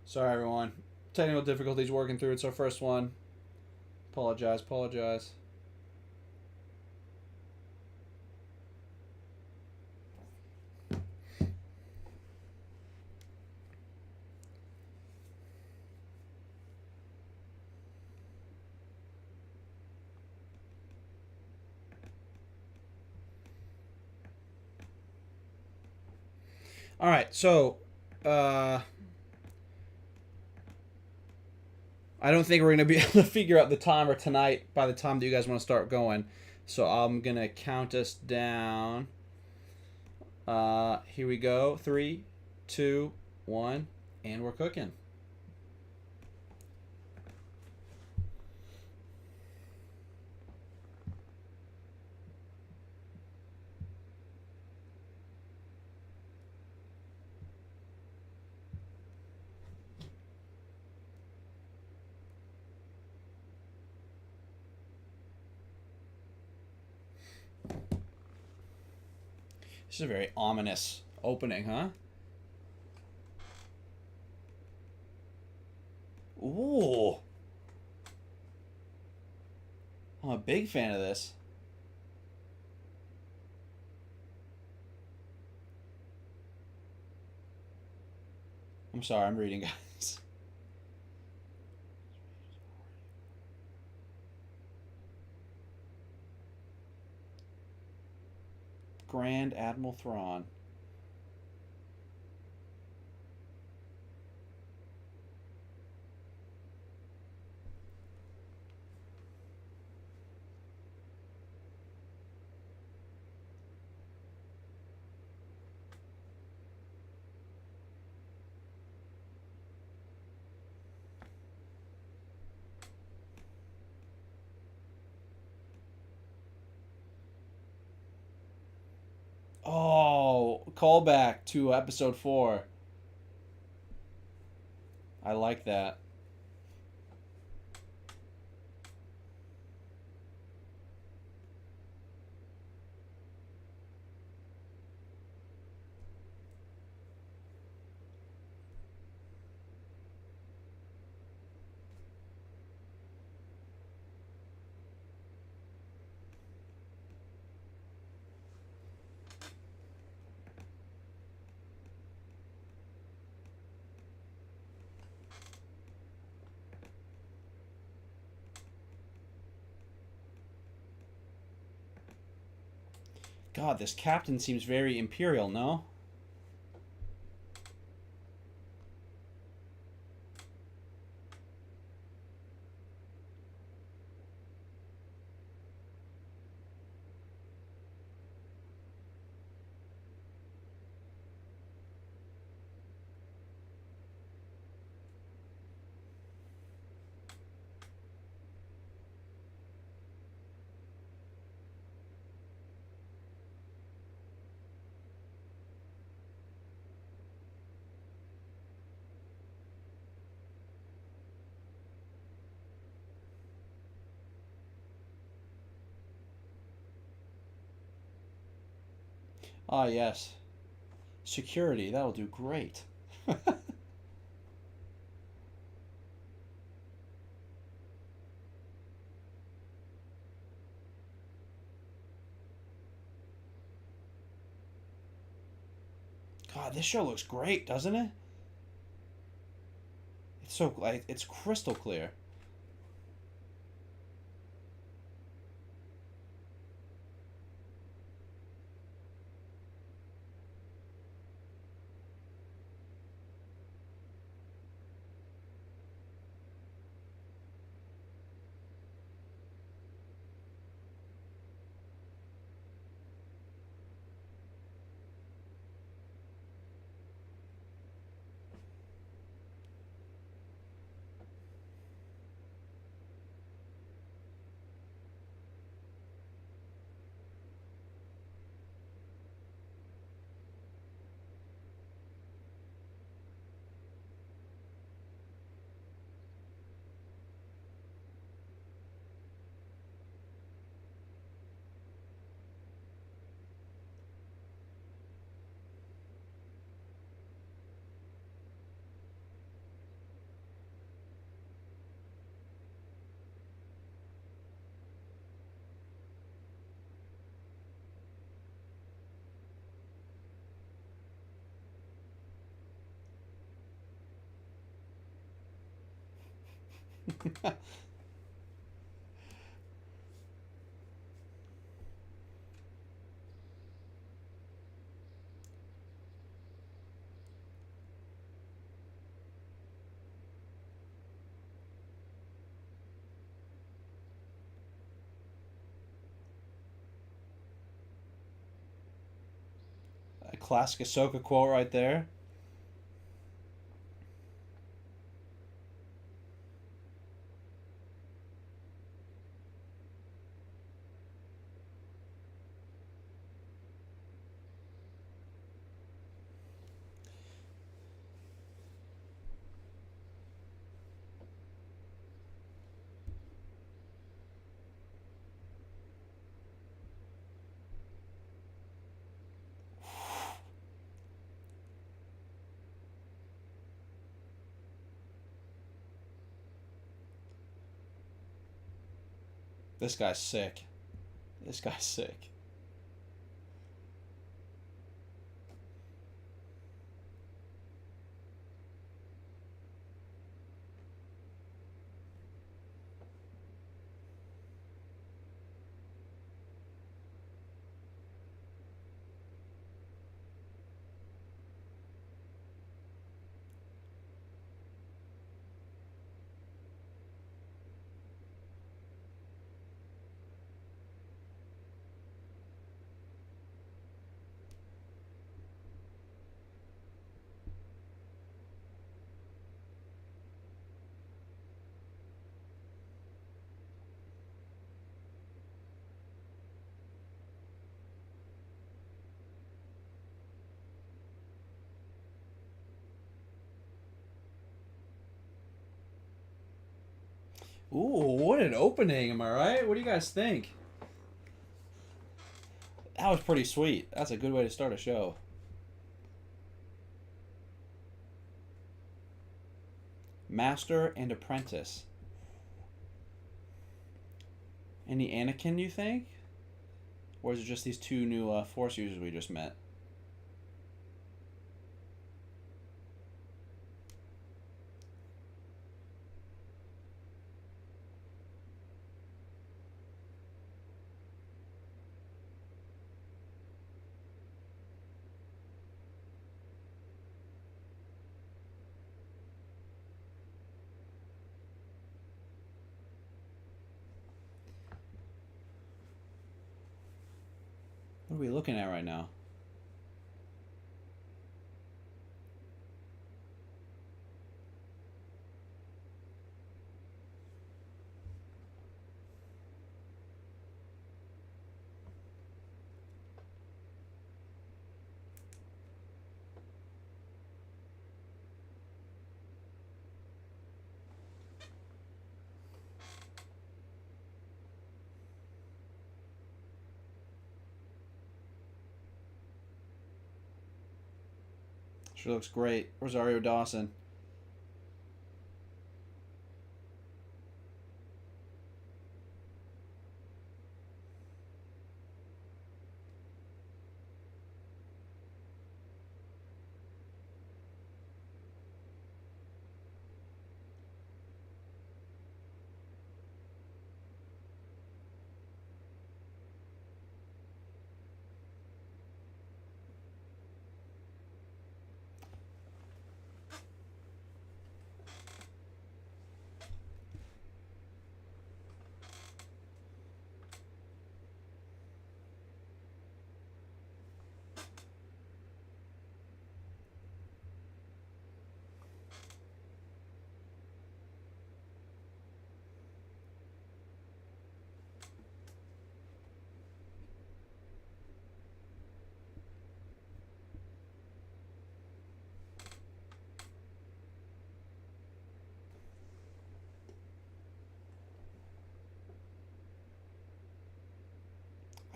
Sorry, everyone. Technical difficulties working through. It's our first one. Apologize. All right, so I don't think we're gonna be able to figure out the timer tonight by the time that you guys want to start going. So I'm gonna count us down. Here we go. 3, 2, 1, and we're cooking. This is a very ominous opening, huh? Ooh. I'm a big fan of this. I'm sorry, I'm reading, guys. Grand Admiral Thrawn. Oh, callback to episode 4. I like that. God, this captain seems very imperial, no? Ah, yes. Security, that'll do great. God, this show looks great, doesn't it? It's so like it's crystal clear. A classic Ahsoka quote right there. This guy's sick. This guy's sick. Ooh, what an opening, am I right? What do you guys think? That was pretty sweet. That's a good way to start a show. Master and apprentice. Any Anakin, you think? Or is it just these two new Force users we just met? are we looking at right now? Sure looks great. Rosario Dawson.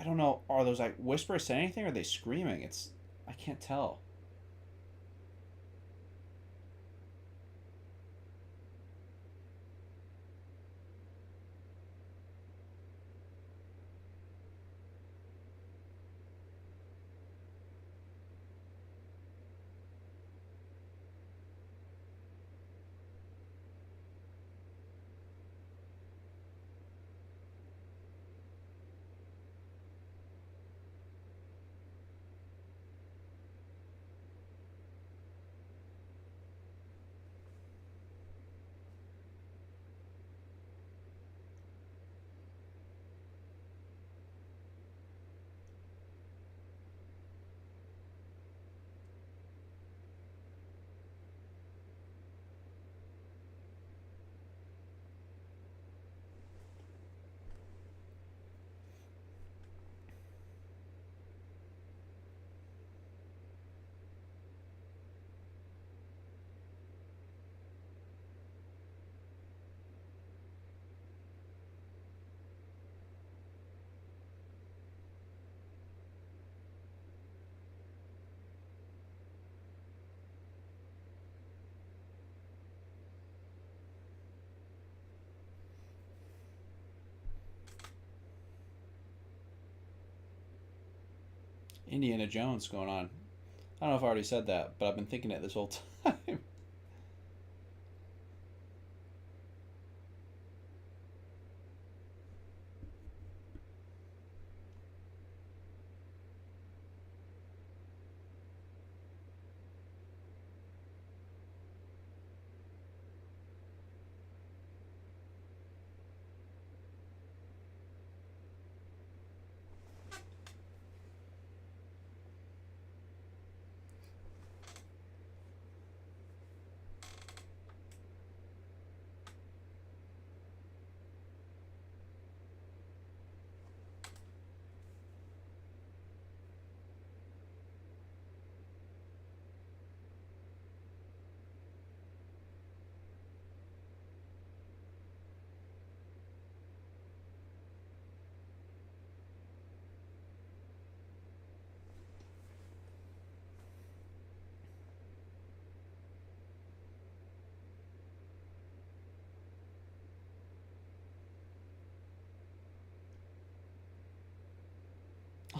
I don't know. Are those like whispers saying anything? Or are they screaming? I can't tell. Indiana Jones going on. I don't know if I already said that, but I've been thinking it this whole time.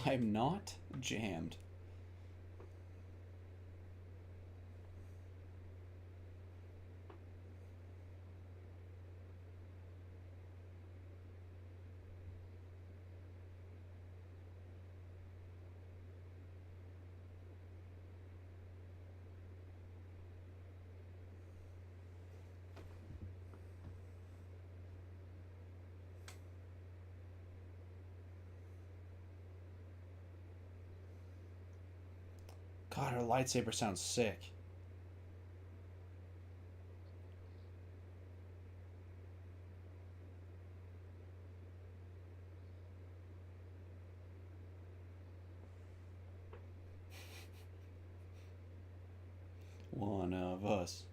I'm not jammed. God, her lightsaber sounds sick. One of us.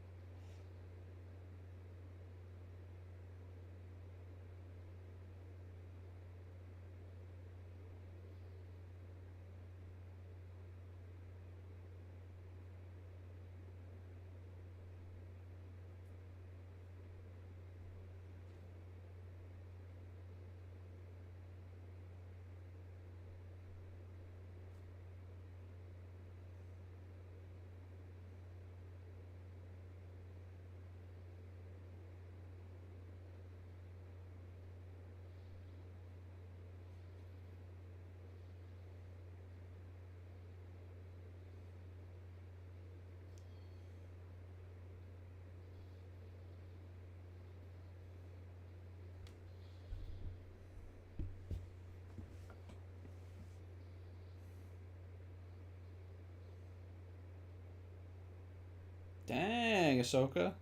Dang, Ahsoka.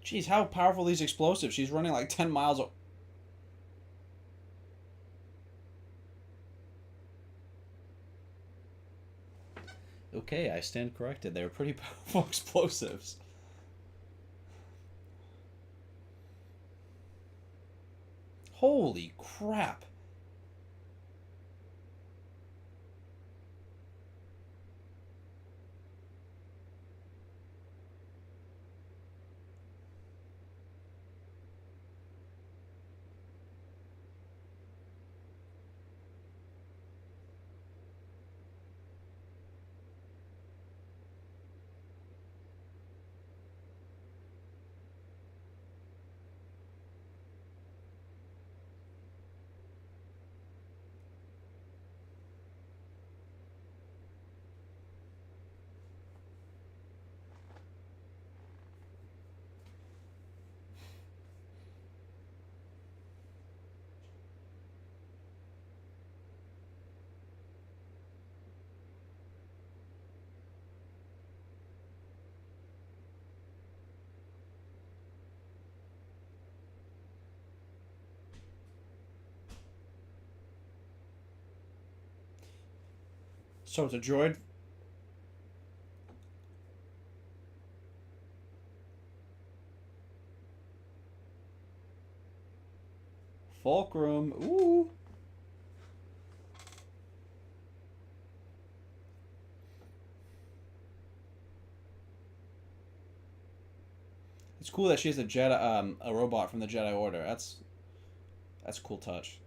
Jeez, how powerful these explosives. She's running like 10 miles. Okay, I stand corrected. They were pretty powerful explosives. Holy crap. So it's a droid. Fulcrum. Ooh. It's cool that she has a Jedi, a robot from the Jedi Order. That's a cool touch.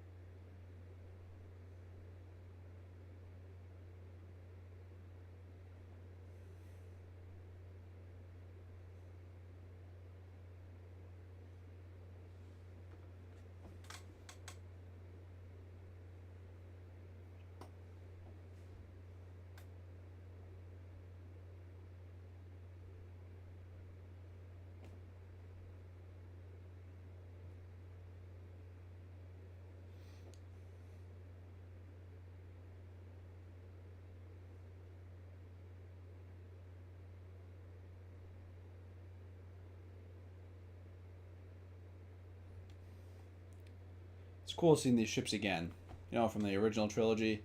It's cool seeing these ships again. You know, from the original trilogy.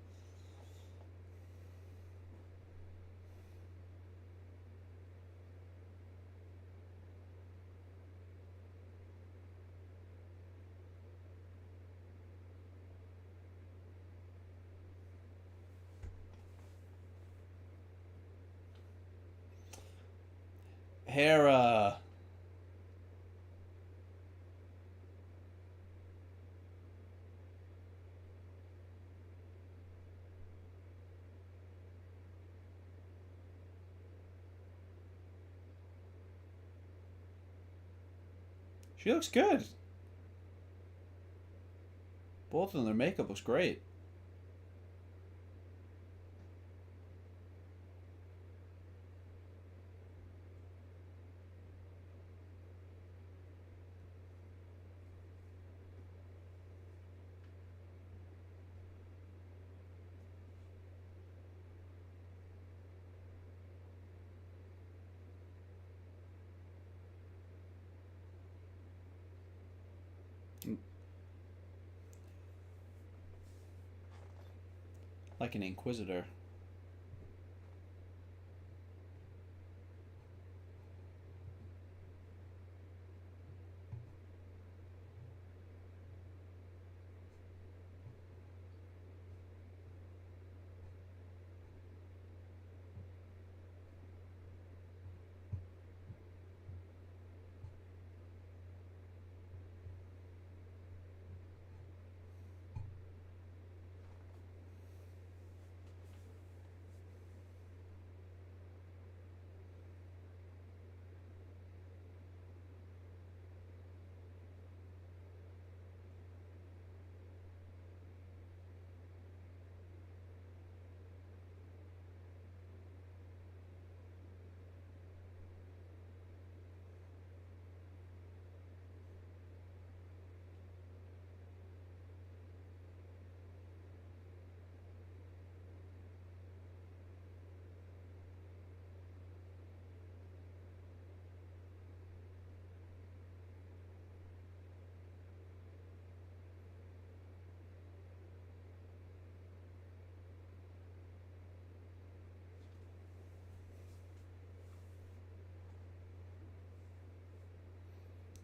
Hera. She looks good. Both of them, their makeup looks great. Like an inquisitor.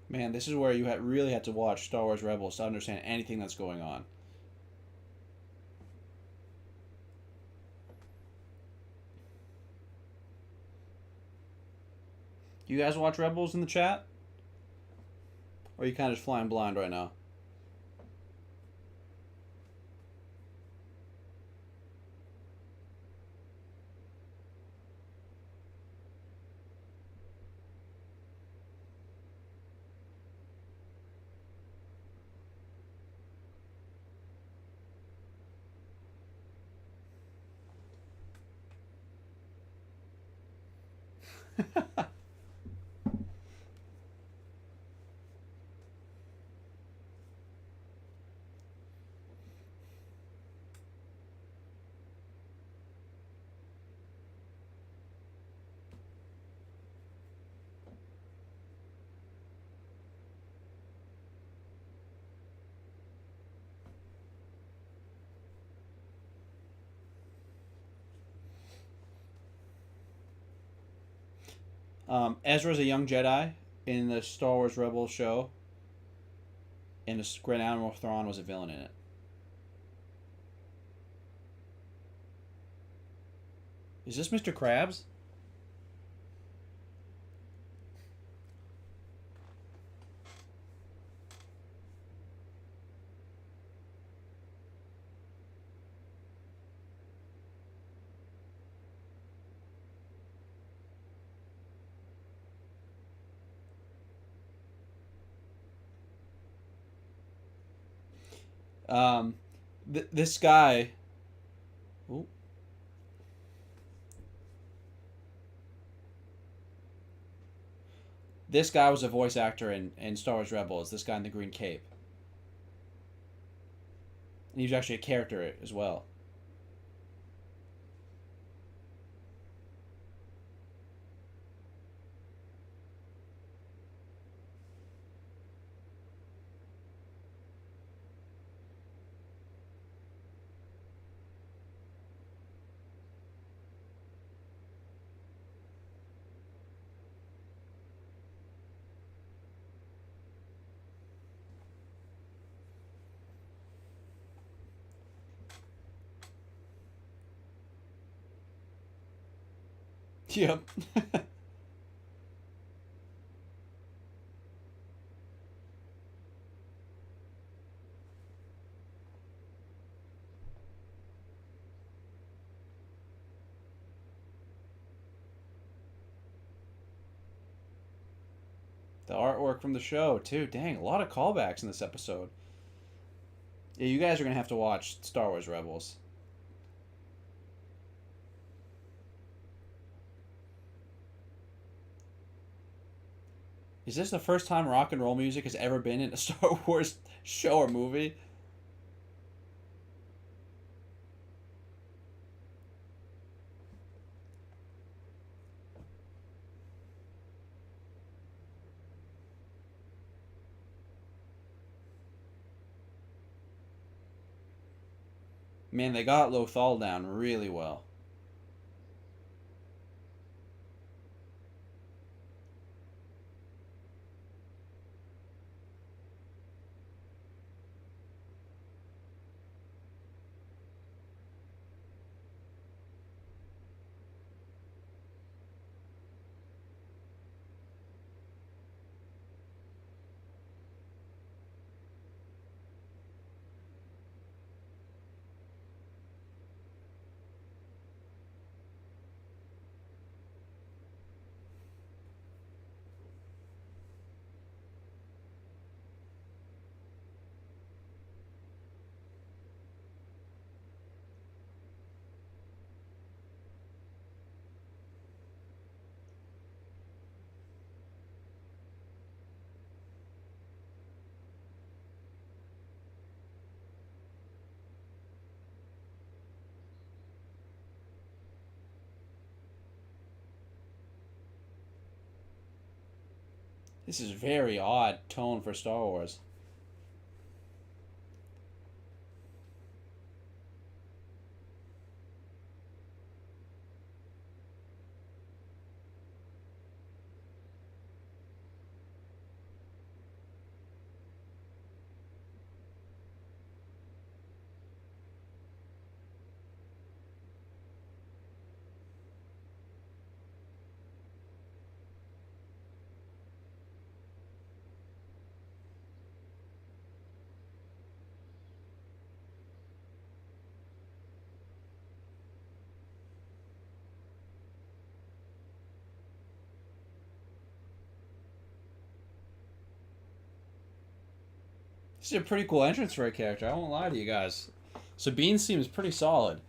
Man, this is where you really had to watch Star Wars Rebels to understand anything that's going on. You guys watch Rebels in the chat? Or are you kind of just flying blind right now? Ezra's a young Jedi in the Star Wars Rebels show, and the Grand Admiral Thrawn was a villain in it. Is this Mr. Krabs? Um, this guy. Ooh, this guy was a voice actor in Star Wars Rebels. This guy in the green cape. And he was actually a character as well. Yep. The artwork from the show too. Dang, a lot of callbacks in this episode. Yeah, you guys are gonna have to watch Star Wars Rebels. Is this the first time rock and roll music has ever been in a Star Wars show or movie? Man, they got Lothal down really well. This is very odd tone for Star Wars. This is a pretty cool entrance for a character. I won't lie to you guys. Sabine seems pretty solid.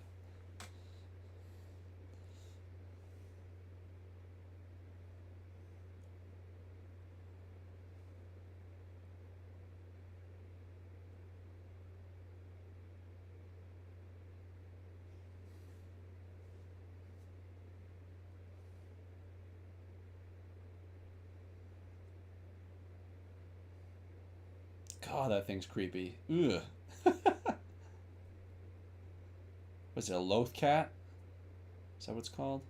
God, that thing's creepy. Ugh. Was it a Loth cat? Is that what it's called?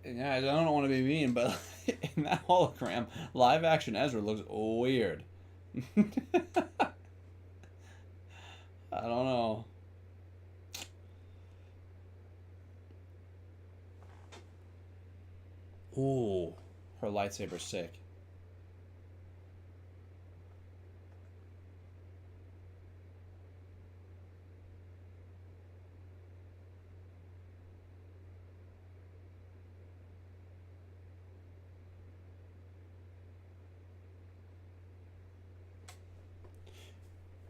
Yeah, I don't want to be mean, but In that hologram, live action Ezra looks weird. I don't know. Ooh, her lightsaber's sick.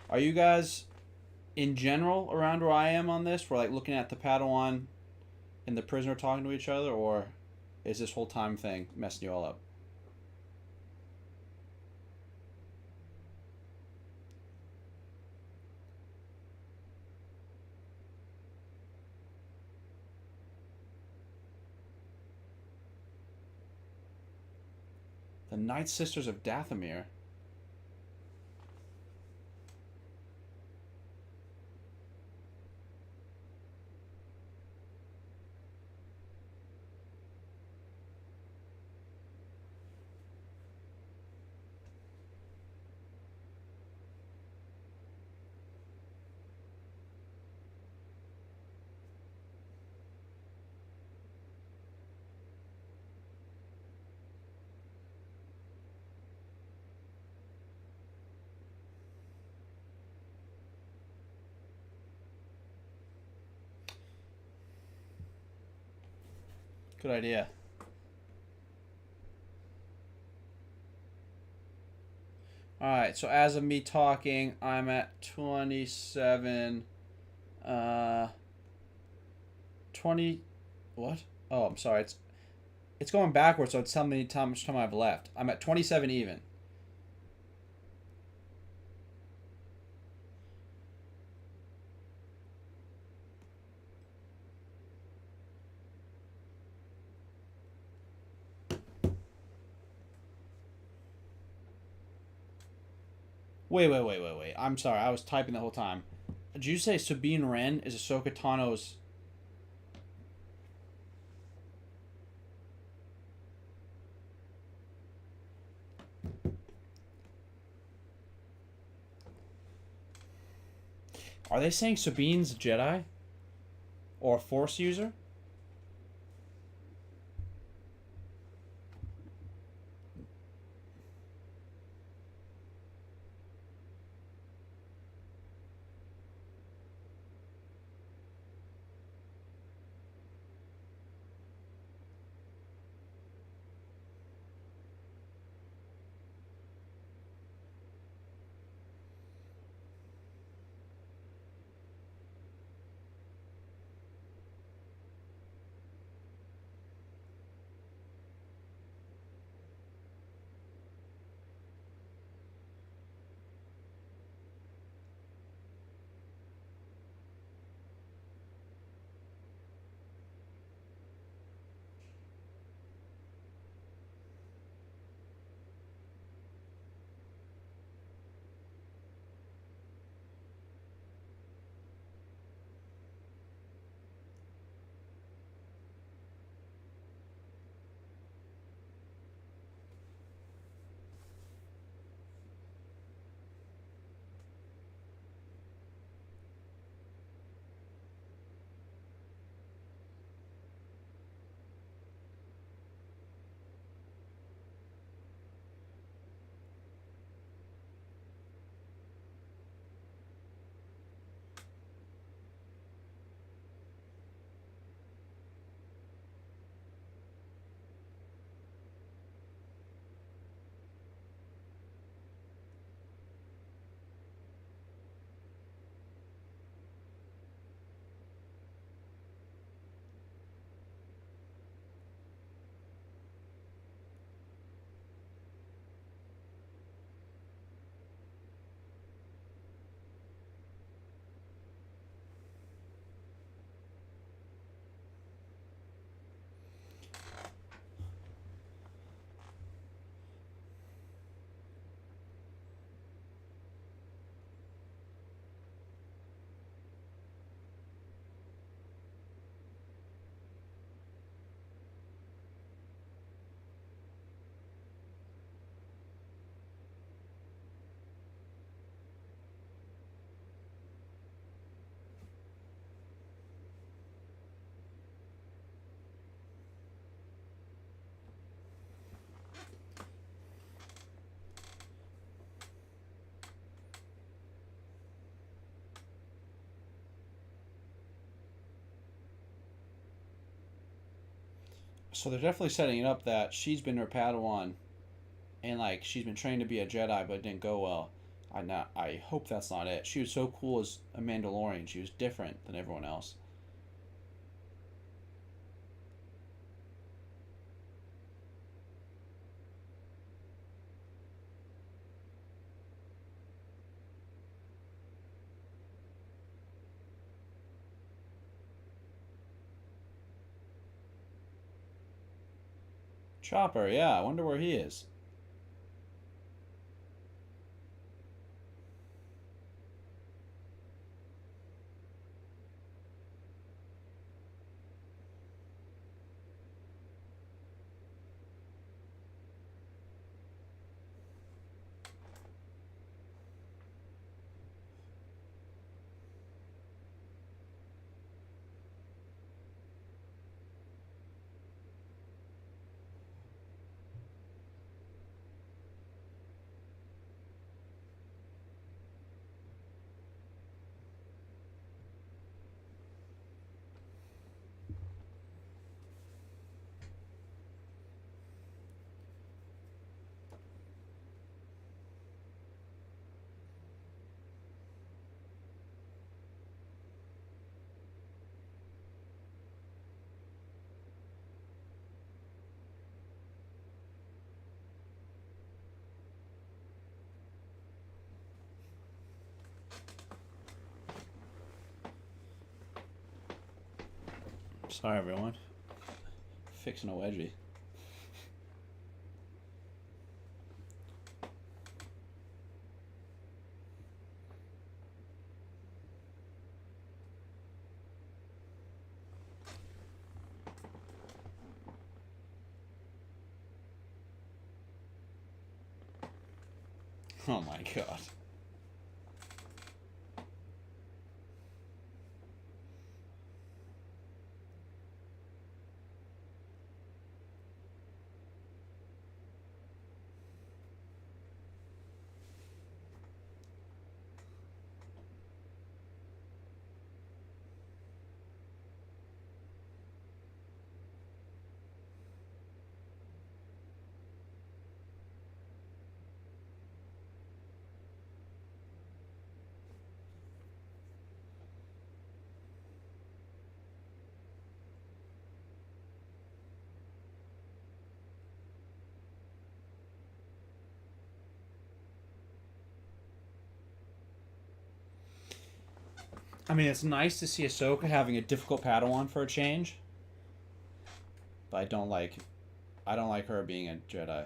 Are you guys in general around where I am on this? We're like looking at the Padawan and the prisoner talking to each other, or is this whole time thing messing you all up? The Night Sisters of Dathomir. Good idea. All right, so as of me talking, I'm at 27. 20. What? Oh, I'm sorry. It's going backwards, so it's telling me how much time I've left. I'm at 27 even. Wait. I'm sorry. I was typing the whole time. Did you say Sabine Wren is Ahsoka Tano's? Are they saying Sabine's a Jedi or a Force user? So they're definitely setting it up that she's been her Padawan, and like she's been trained to be a Jedi, but it didn't go well. I hope that's not it. She was so cool as a Mandalorian. She was different than everyone else. Chopper, yeah. I wonder where he is. Sorry, everyone. Fixing a wedgie. Oh my god. I mean, it's nice to see Ahsoka having a difficult Padawan for a change, but I don't like her being a Jedi.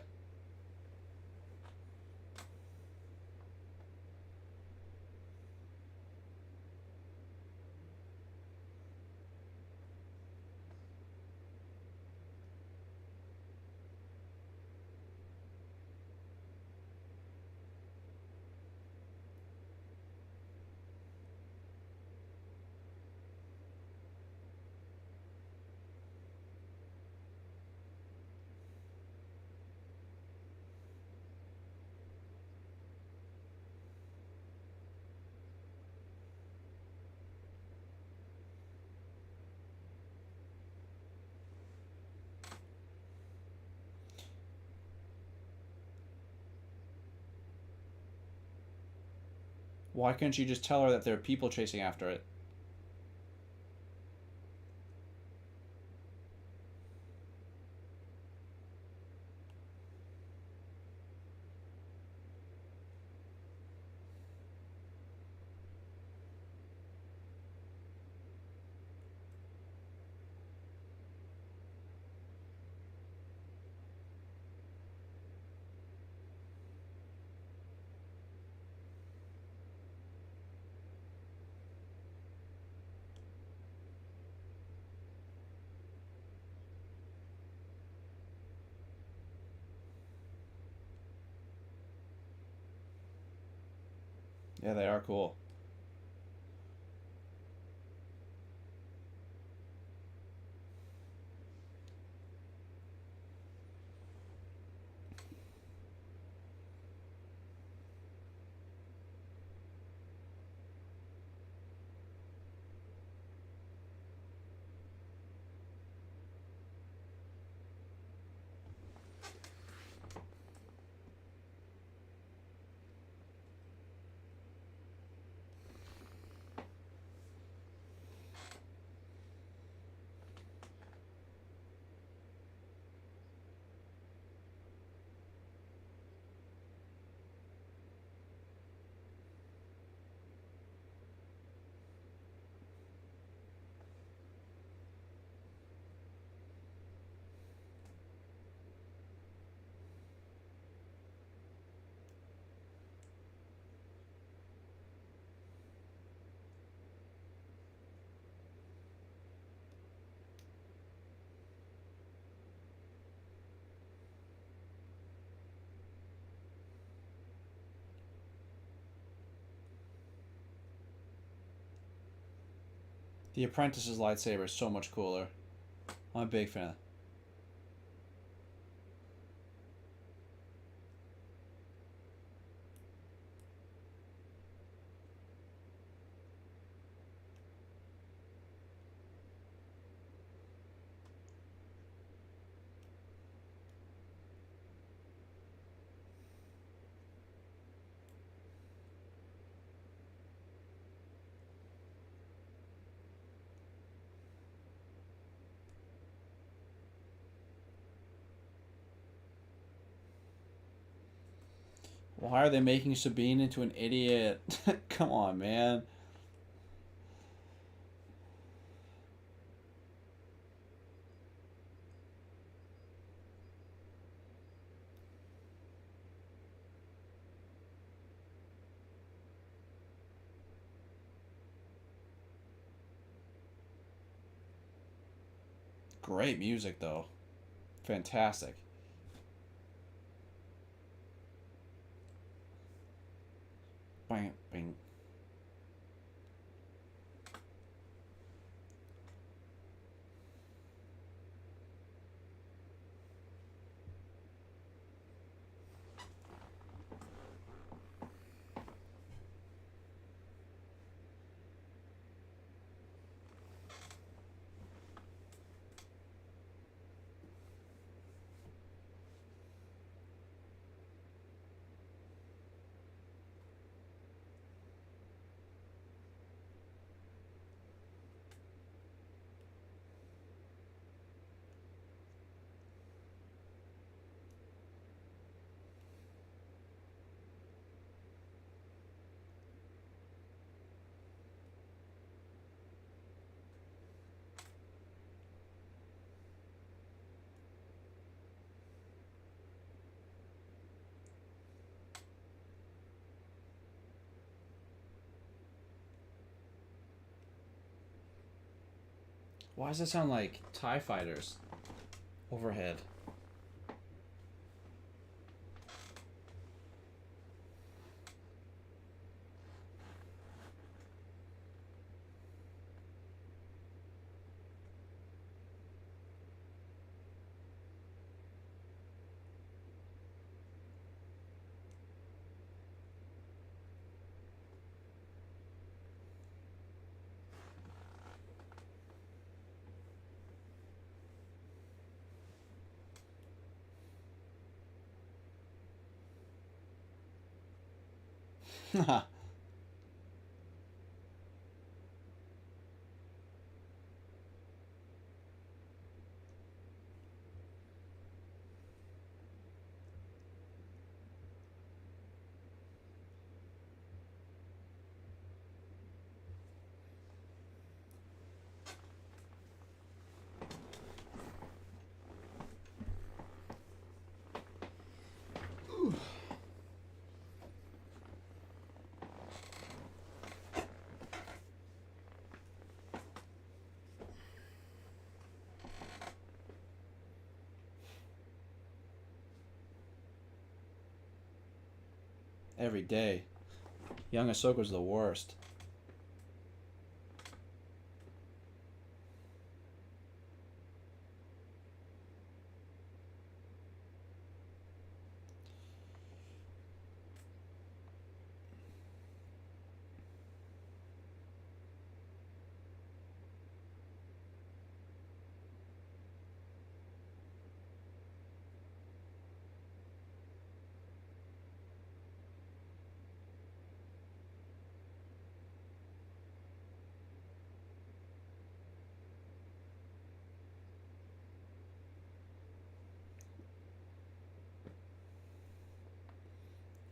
Why couldn't you just tell her that there are people chasing after it? Yeah, they are cool. The Apprentice's lightsaber is so much cooler. I'm a big fan. Why are they making Sabine into an idiot? Come on, man. Great music, though. Fantastic. Bang, bang. Why does it sound like TIE fighters overhead? Every day. Young Ahsoka's the worst.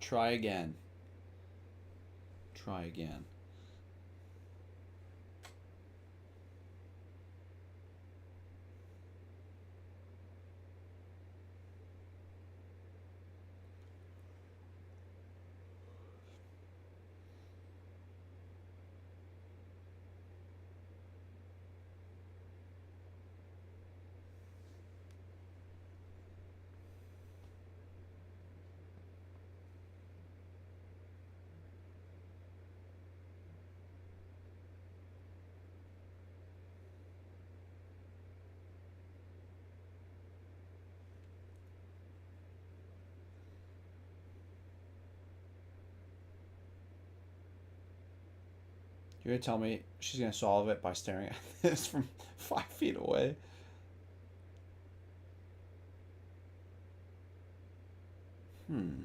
Try again. Try again. You're gonna tell me she's gonna solve it by staring at this from 5 feet away? Hmm.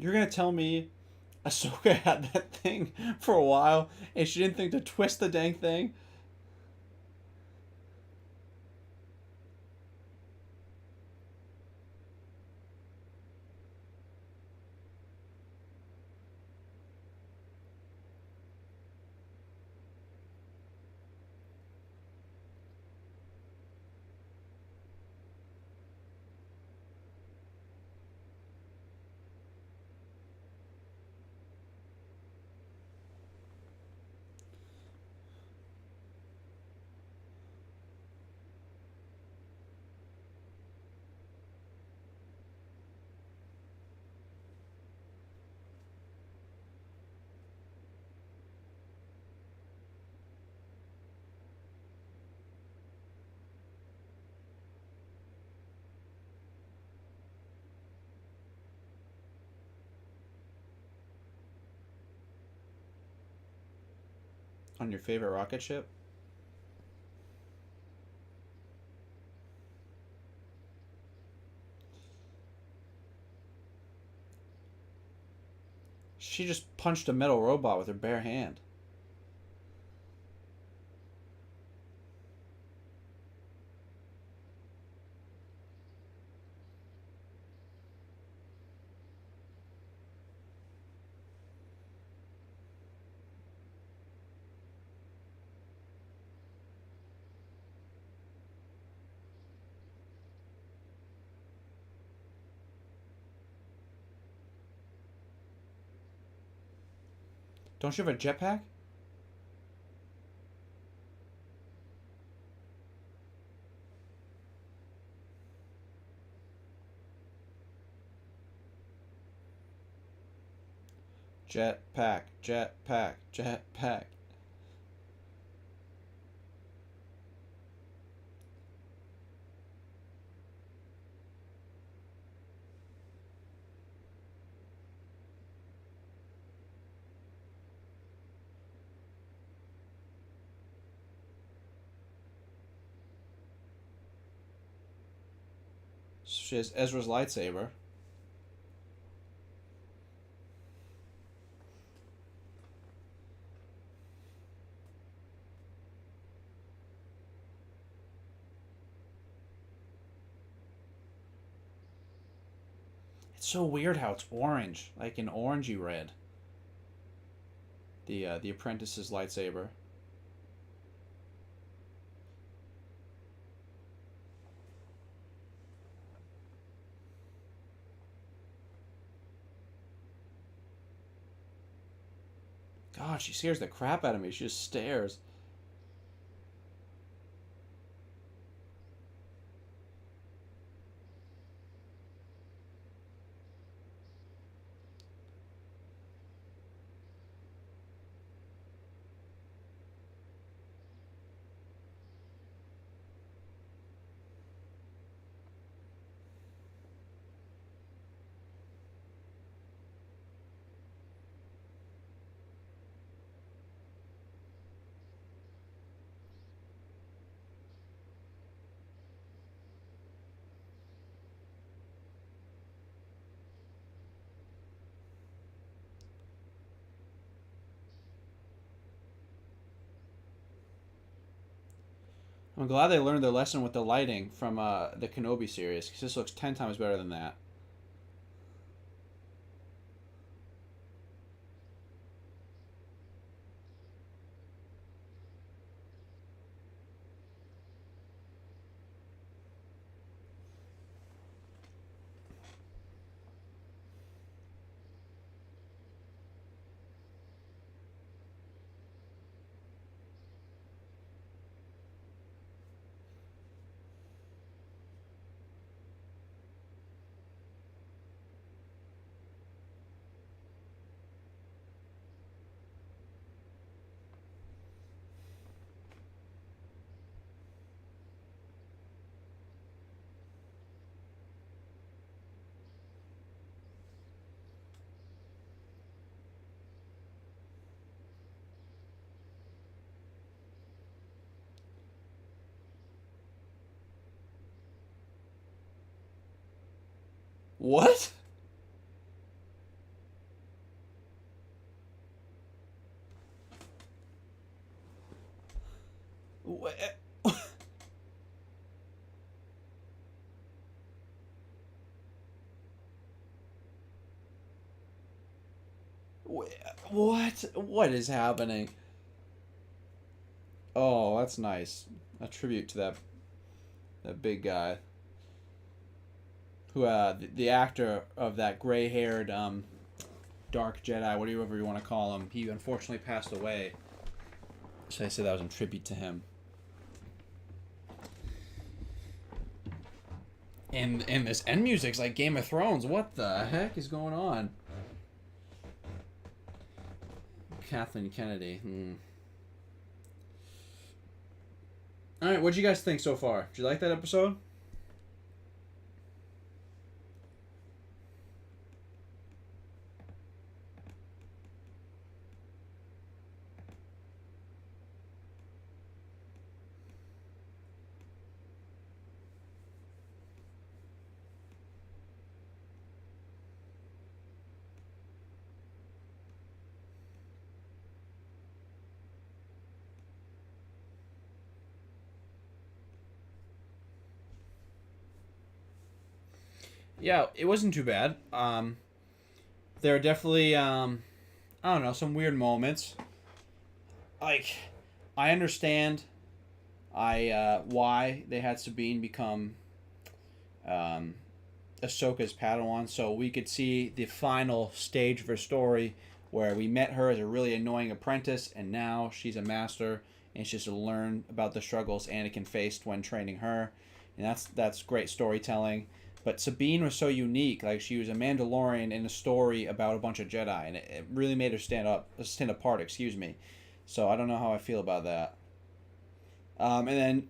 You're gonna tell me Ahsoka had that thing for a while and she didn't think to twist the dang thing? On your favorite rocket ship? She just punched a metal robot with her bare hand. Don't you have a jetpack? Jetpack, jetpack, jetpack. She has Ezra's lightsaber. It's so weird how it's orange, like an orangey red. The apprentice's lightsaber. God, she scares the crap out of me. She just stares. I'm glad they learned their lesson with the lighting from the Kenobi series, because this looks 10 times better than that. What? What? What is happening? Oh, that's nice. A tribute to that big guy who the actor of that gray-haired dark Jedi, whatever you want to call him. He unfortunately passed away. So I said that was in tribute to him. And this end music's like Game of Thrones. What the heck is going on? Kathleen Kennedy. All right, what'd you guys think so far? Did you like that episode? Yeah, it wasn't too bad. There are definitely I don't know, some weird moments. Like, I understand why they had Sabine become um, Ahsoka's Padawan, so we could see the final stage of her story where we met her as a really annoying apprentice, and now she's a master, and she's to learn about the struggles Anakin faced when training her, and that's great storytelling. But Sabine was so unique; like she was a Mandalorian in a story about a bunch of Jedi, and it really made her stand apart. Excuse me. So I don't know how I feel about that. And then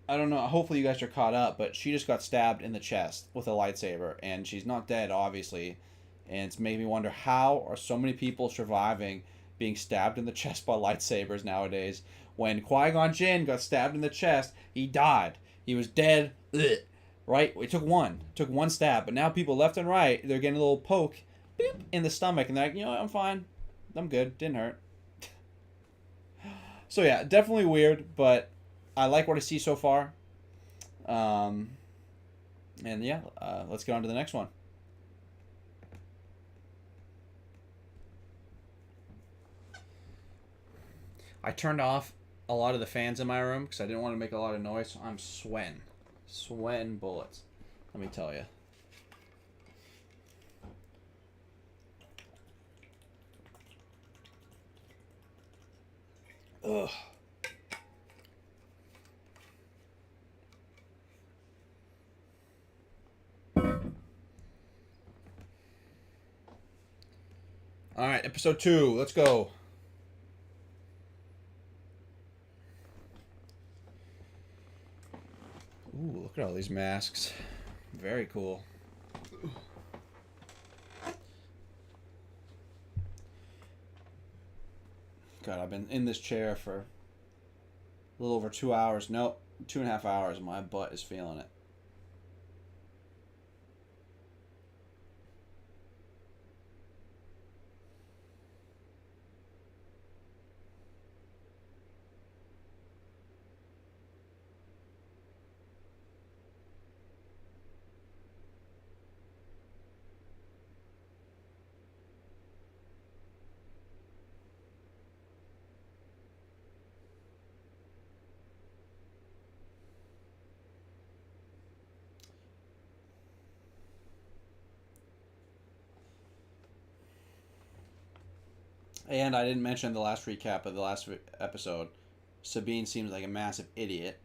I don't know. Hopefully, you guys are caught up, but she just got stabbed in the chest with a lightsaber, and she's not dead, obviously. And it's made me wonder how are so many people surviving being stabbed in the chest by lightsabers nowadays. When Qui Gon Jinn got stabbed in the chest, he died. He was dead. Ugh. Right? It took one stab, but now people left and right, they're getting a little poke, beep, in the stomach, and they're like, you know what, I'm fine, I'm good, didn't hurt. So yeah, definitely weird, but I like what I see so far. Um, and yeah, let's get on to the next one. I turned off a lot of the fans in my room because I didn't want to make a lot of noise. So I'm sweating bullets. Let me tell you. Ugh. All right, episode 2. Let's go. Ooh, look at all these masks. Very cool. God, I've been in this chair for a little over 2 hours. Nope, 2.5 hours. My butt is feeling it. And I didn't mention the last recap of the last episode. Sabine seems like a massive idiot.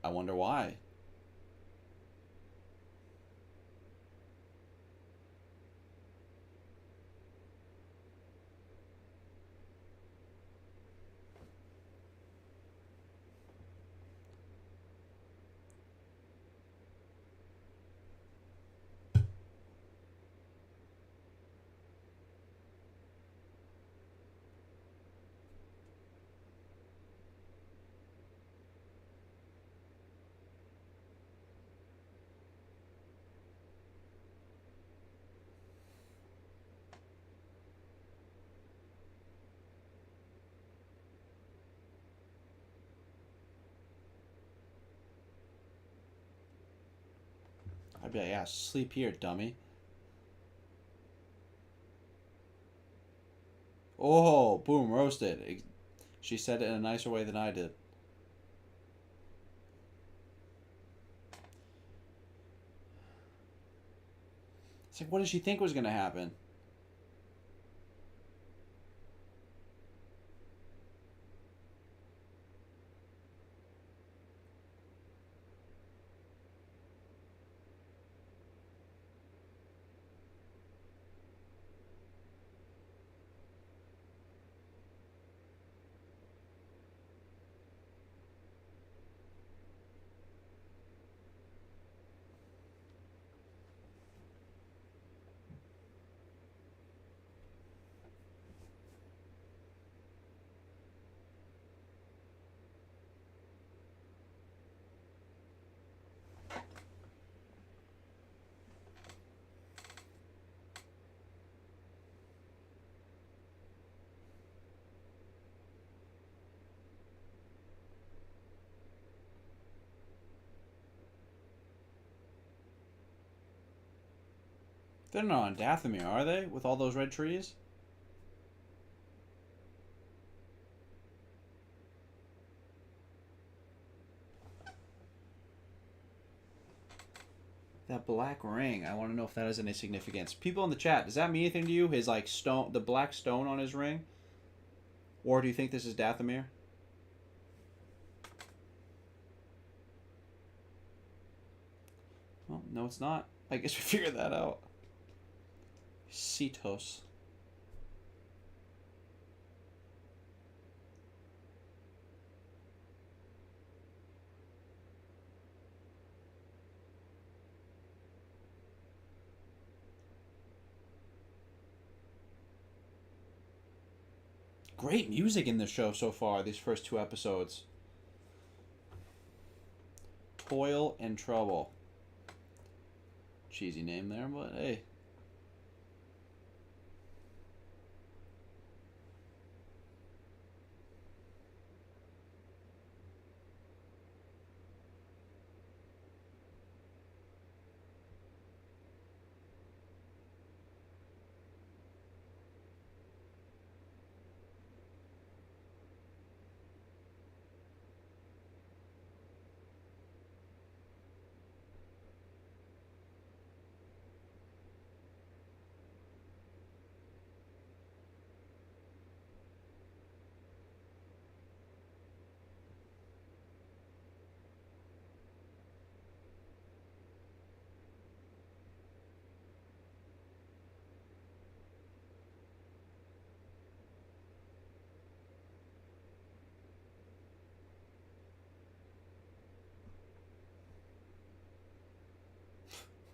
I wonder why. I'd be like, yeah, sleep here, dummy. Oh, boom, roasted. She said it in a nicer way than I did. It's like, what did she think was going to happen? They're not on Dathomir, are they? With all those red trees? That black ring. I want to know if that has any significance. People in the chat, does that mean anything to you? His like stone, the black stone on his ring, or do you think this is Dathomir? Well, no, it's not. I guess we figured that out. Cetos. Great music in the show so far. These first two episodes. Toil and Trouble. Cheesy name there, but hey.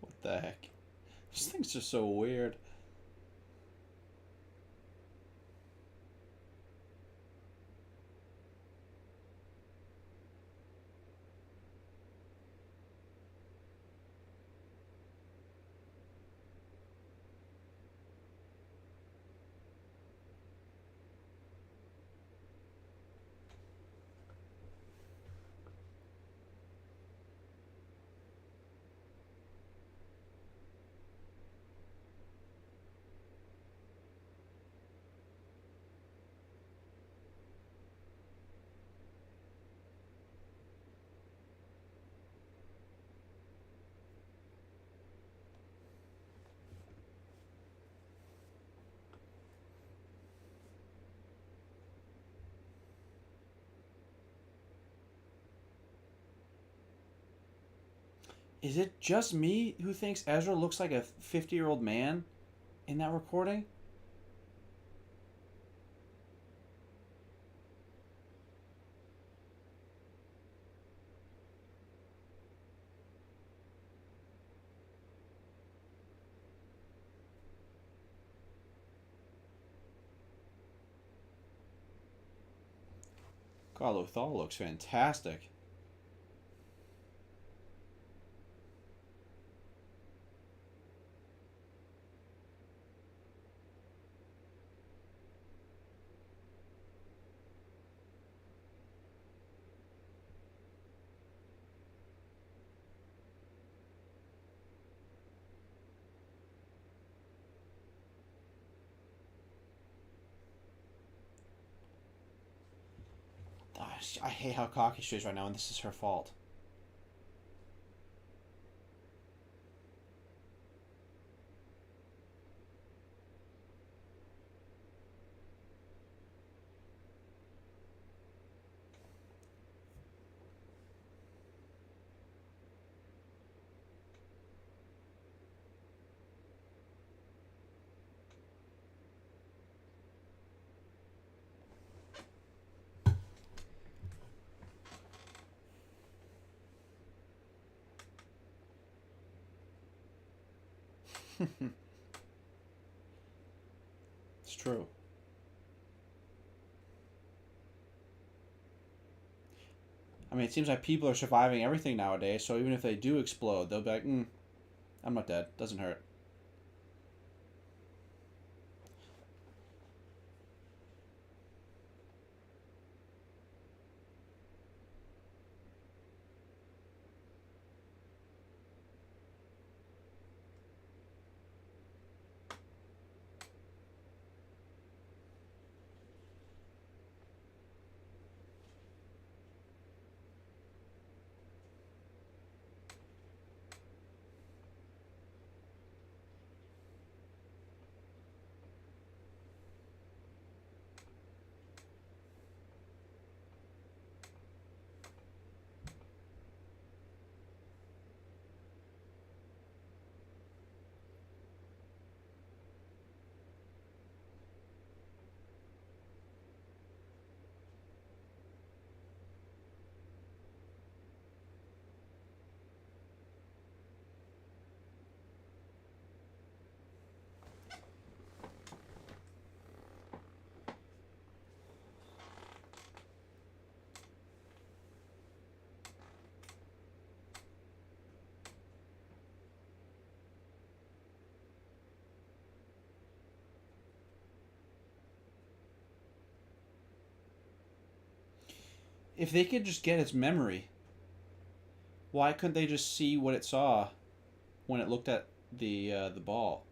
What the heck? These things are so weird. Is it just me who thinks Ezra looks like a 50-year-old man in that recording? God, Lothal looks fantastic. Gosh, I hate how cocky she is right now, and this is her fault. It's true. I mean, it seems like people are surviving everything nowadays, so even if they do explode, they'll be like, I'm not dead. Doesn't hurt. If they could just get its memory, why couldn't they just see what it saw when it looked at the ball?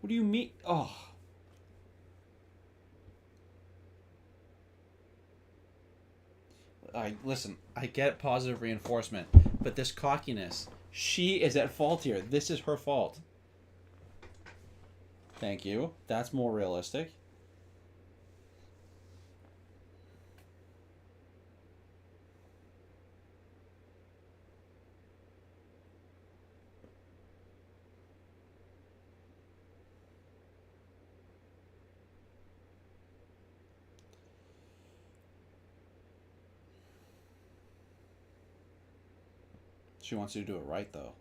What do you mean? Oh, I listen. I get positive reinforcement, but this cockiness. She is at fault here. This is her fault. Thank you. That's more realistic. She wants you to do it right, though.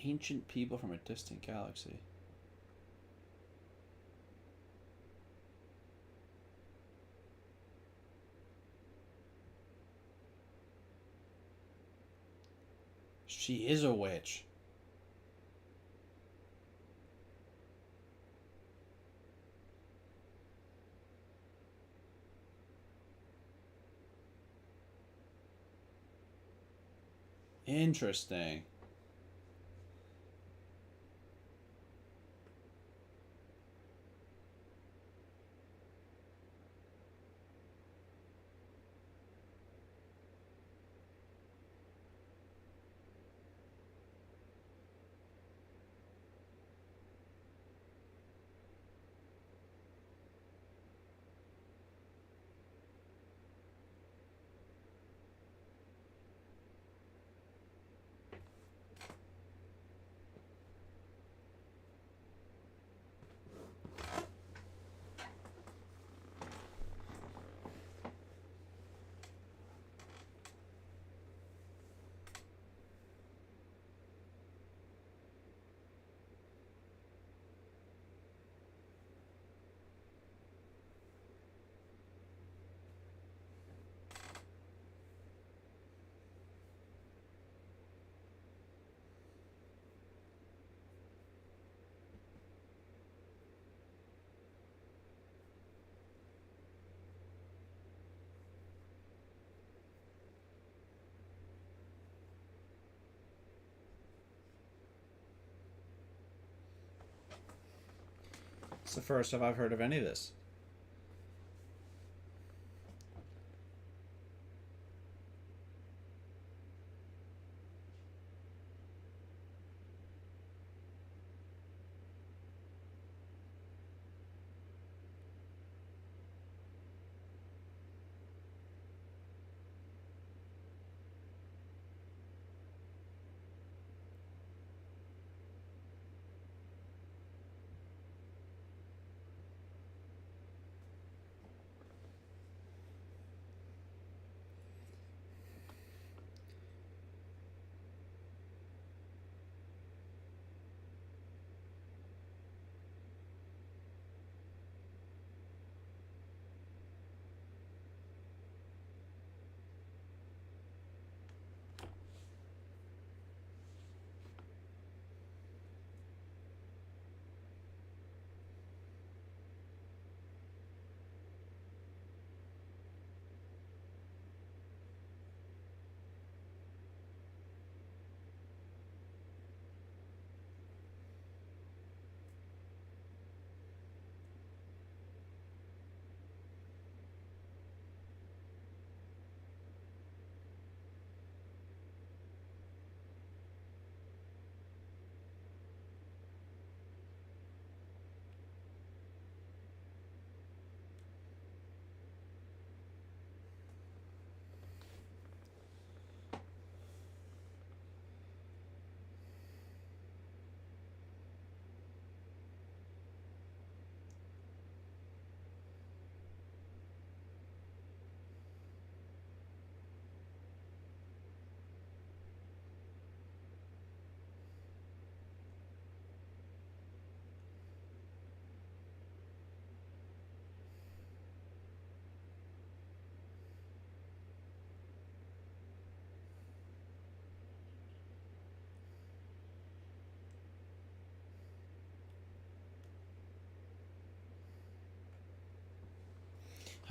Ancient people from a distant galaxy. She is a witch. Interesting. It's the first time I've heard of any of this.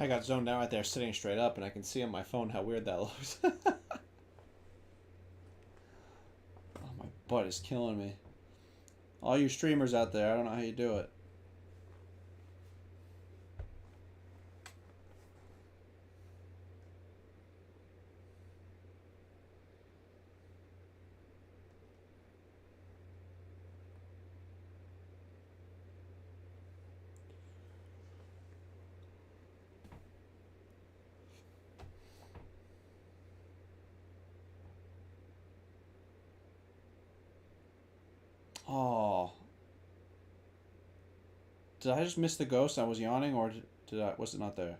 I got zoned out right there sitting straight up, and I can see on my phone how weird that looks. Oh, my butt is killing me. All you streamers out there, I don't know how you do it. Oh, did I just miss the ghost? I was yawning, or did I? Was it not there?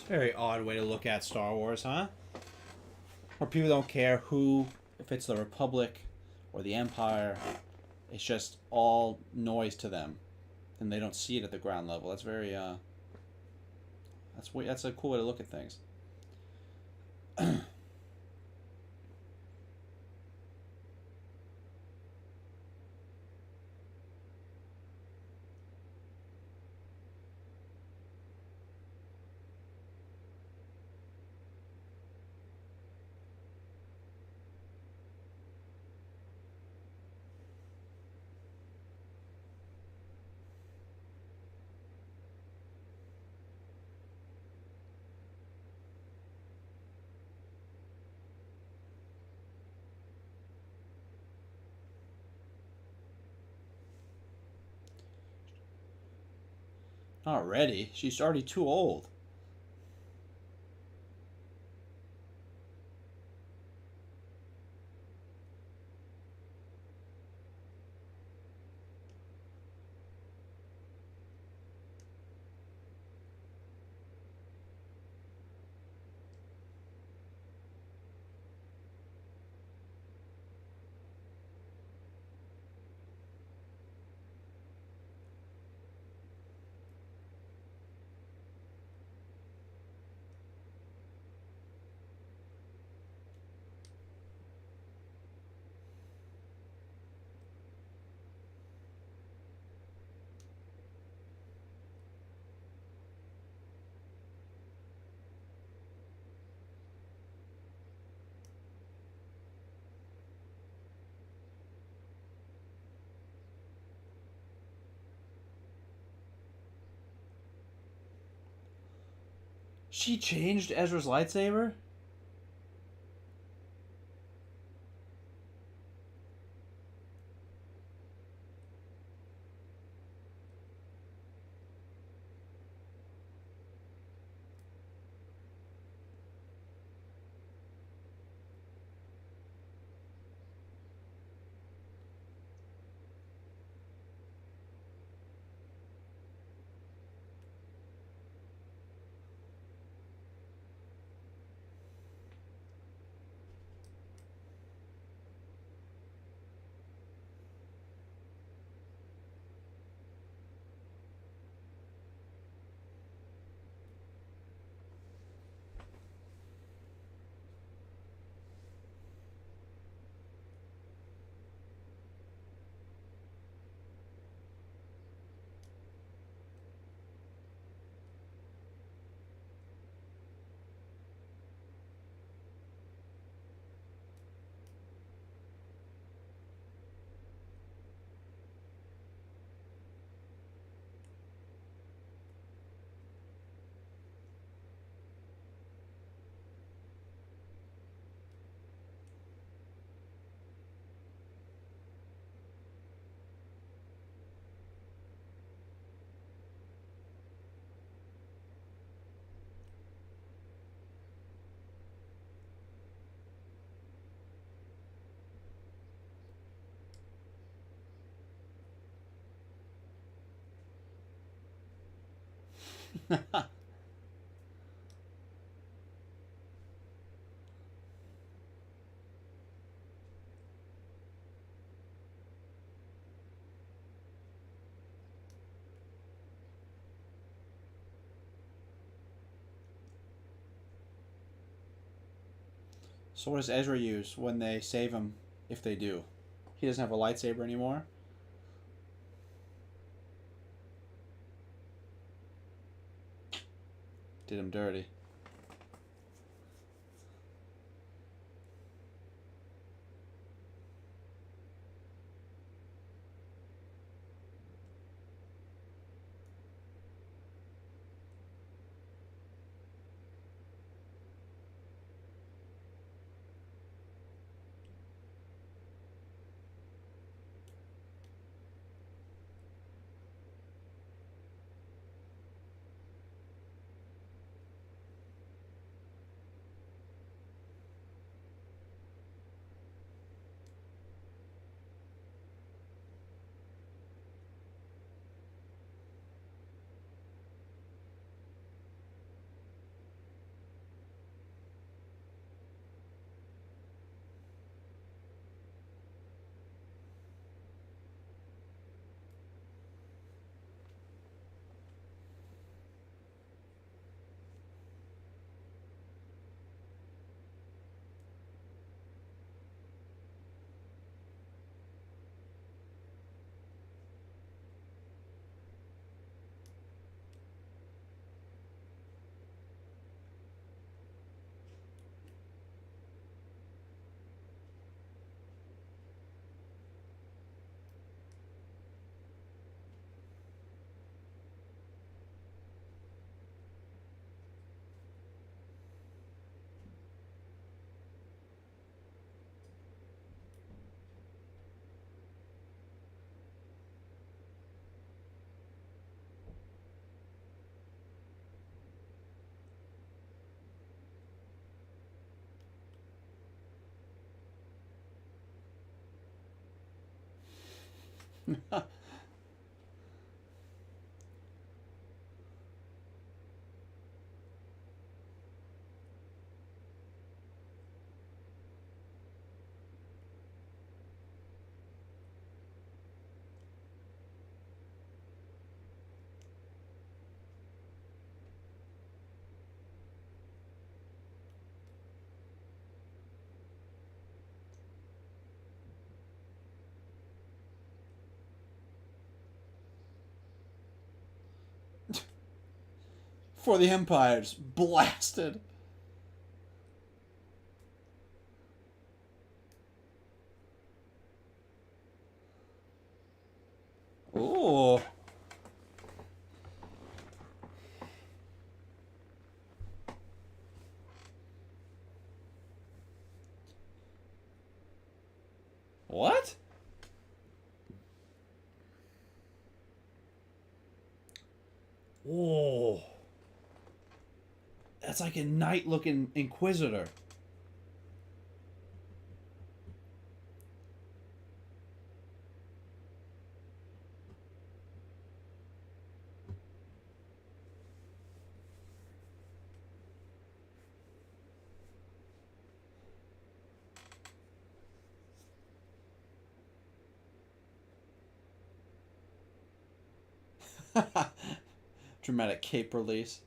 It's a very odd way to look at Star Wars, huh? Where people don't care who, if it's the Republic or the Empire, it's just all noise to them, and they don't see it at the ground level. That's very that's a cool way to look at things. Not ready. She's already too old. She changed Ezra's lightsaber? So what does Ezra use when they save him, if they do? He doesn't have a lightsaber anymore? Did him dirty. For the Empire's blasted. Ooh. What? Oh. That's like a knight looking inquisitor. Dramatic cape release.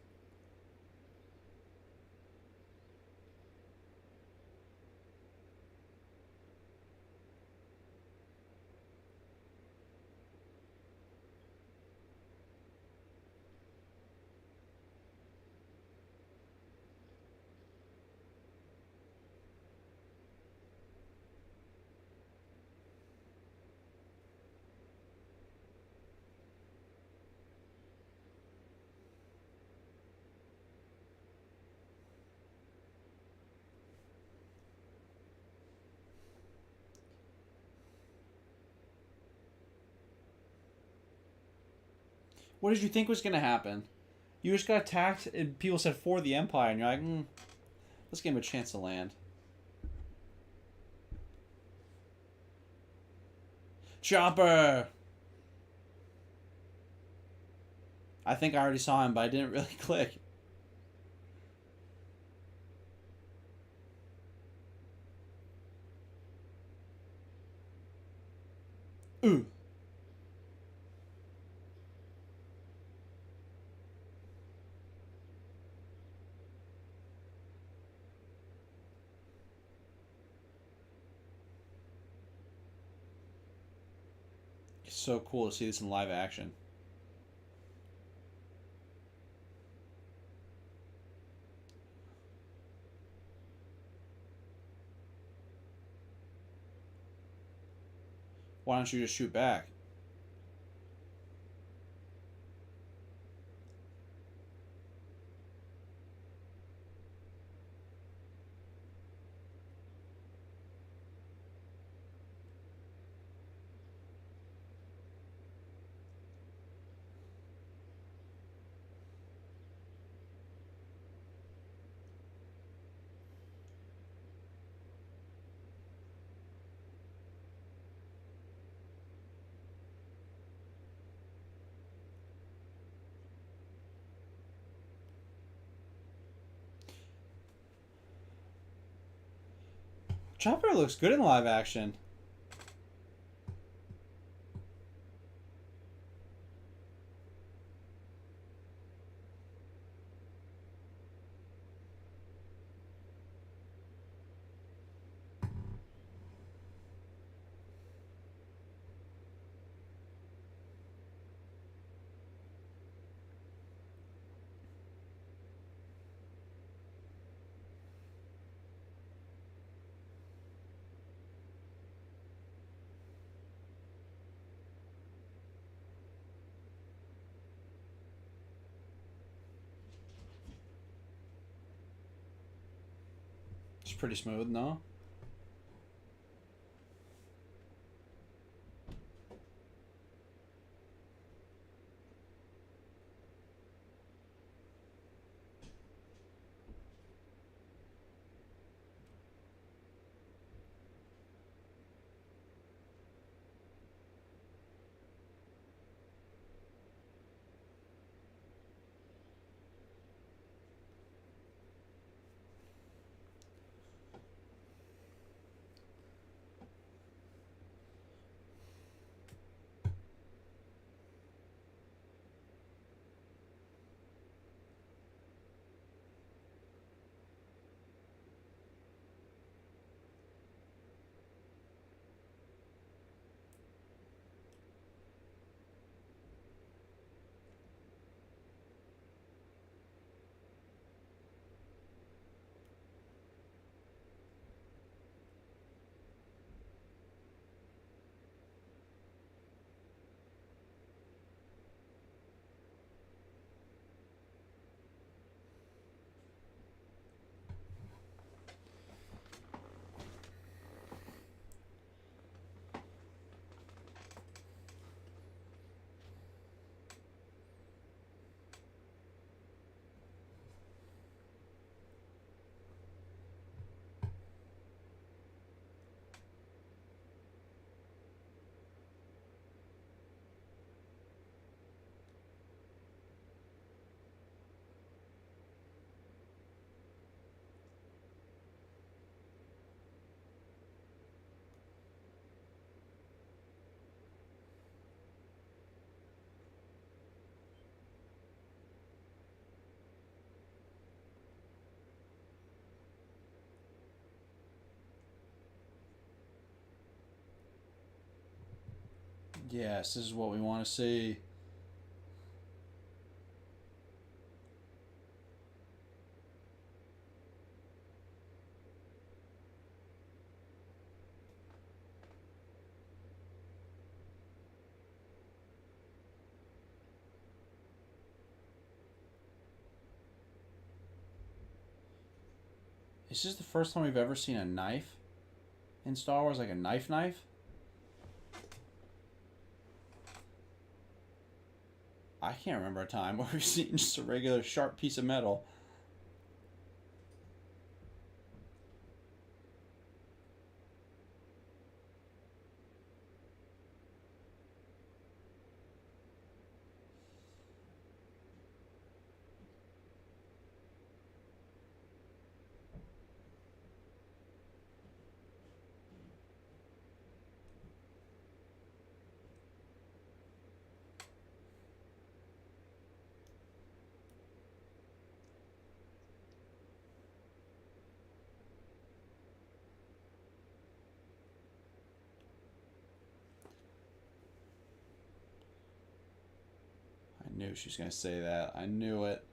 What did you think was going to happen? You just got attacked, and people said for the Empire, and you're like, let's give him a chance to land. Chopper! I think I already saw him, but I didn't really click. Ooh. It's so cool to see this in live action. Why don't you just shoot back? Chopper looks good in live action. It's pretty smooth, no? Yes, this is what we want to see. Is this the first time we've ever seen a knife in Star Wars, like a knife? I can't remember a time where we've seen just a regular sharp piece of metal. I knew she was going to say that. I knew it.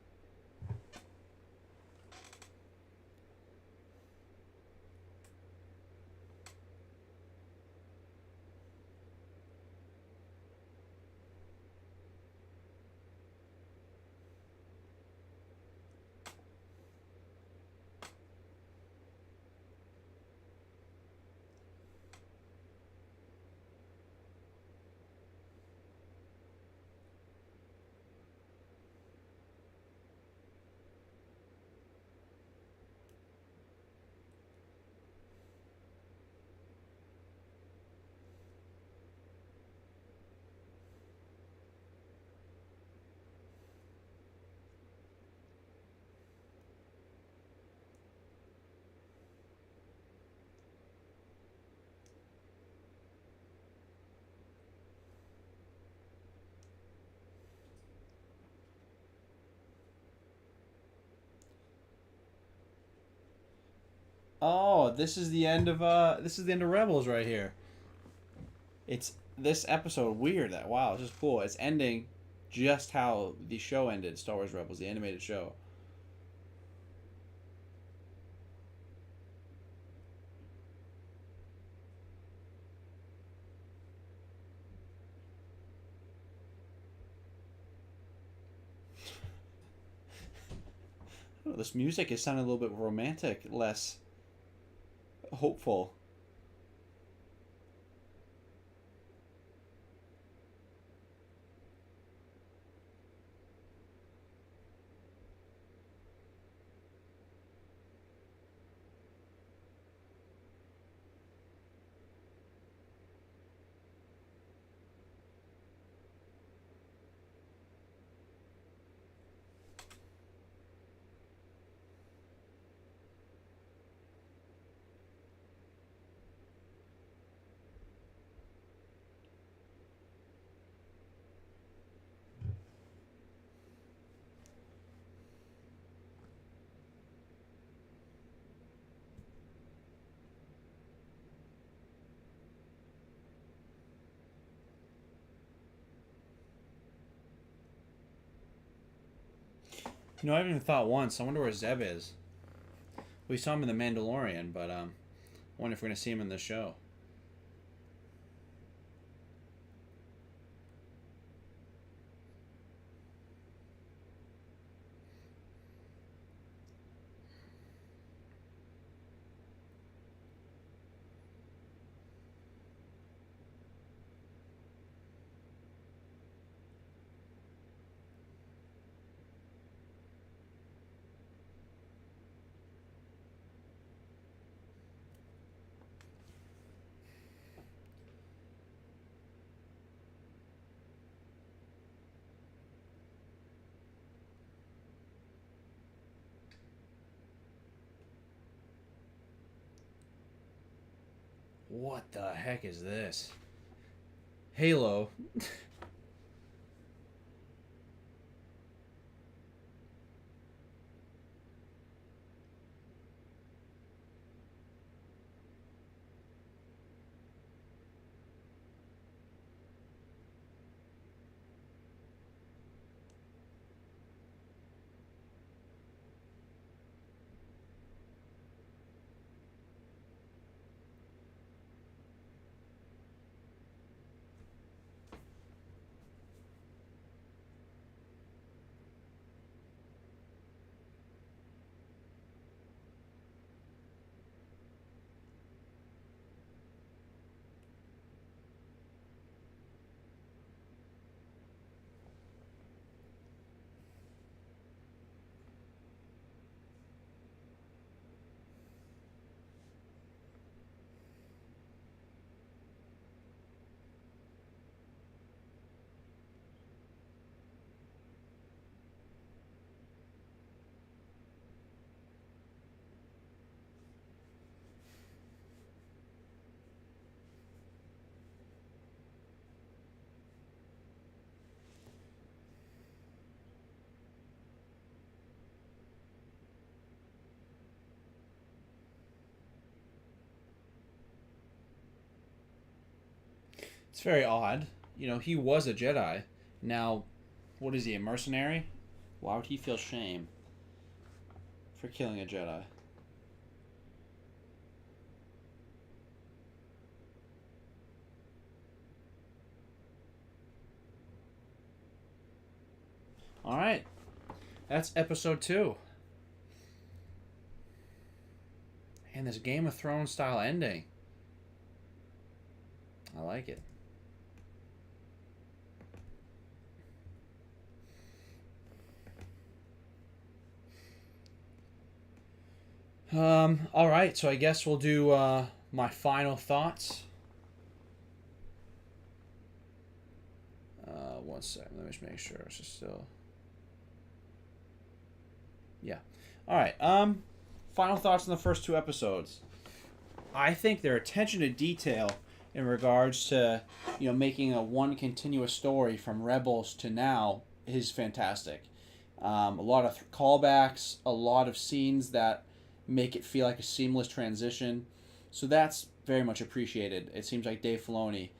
Oh, this is the end of Rebels right here. It's this episode weird that wow, it's just cool. It's ending just how the show ended, Star Wars Rebels, the animated show. Oh, this music is sounding a little bit romantic, less hopeful. I haven't even thought once. I wonder where Zeb is. We saw him in The Mandalorian, but I wonder if we're gonna see him in the show. What the heck is this? Halo. It's very odd. He was a Jedi. Now, what is he, a mercenary? Why would he feel shame for killing a Jedi? All right. That's episode 2. And this Game of Thrones style ending. I like it. All right, so I guess we'll do my final thoughts. One second, let me just make sure it's still. Yeah. All right. Final thoughts on the first 2 episodes. I think their attention to detail in regards to making a one continuous story from Rebels to now is fantastic. A lot of callbacks, a lot of scenes that make it feel like a seamless transition. So that's very much appreciated. It seems like Dave Filoni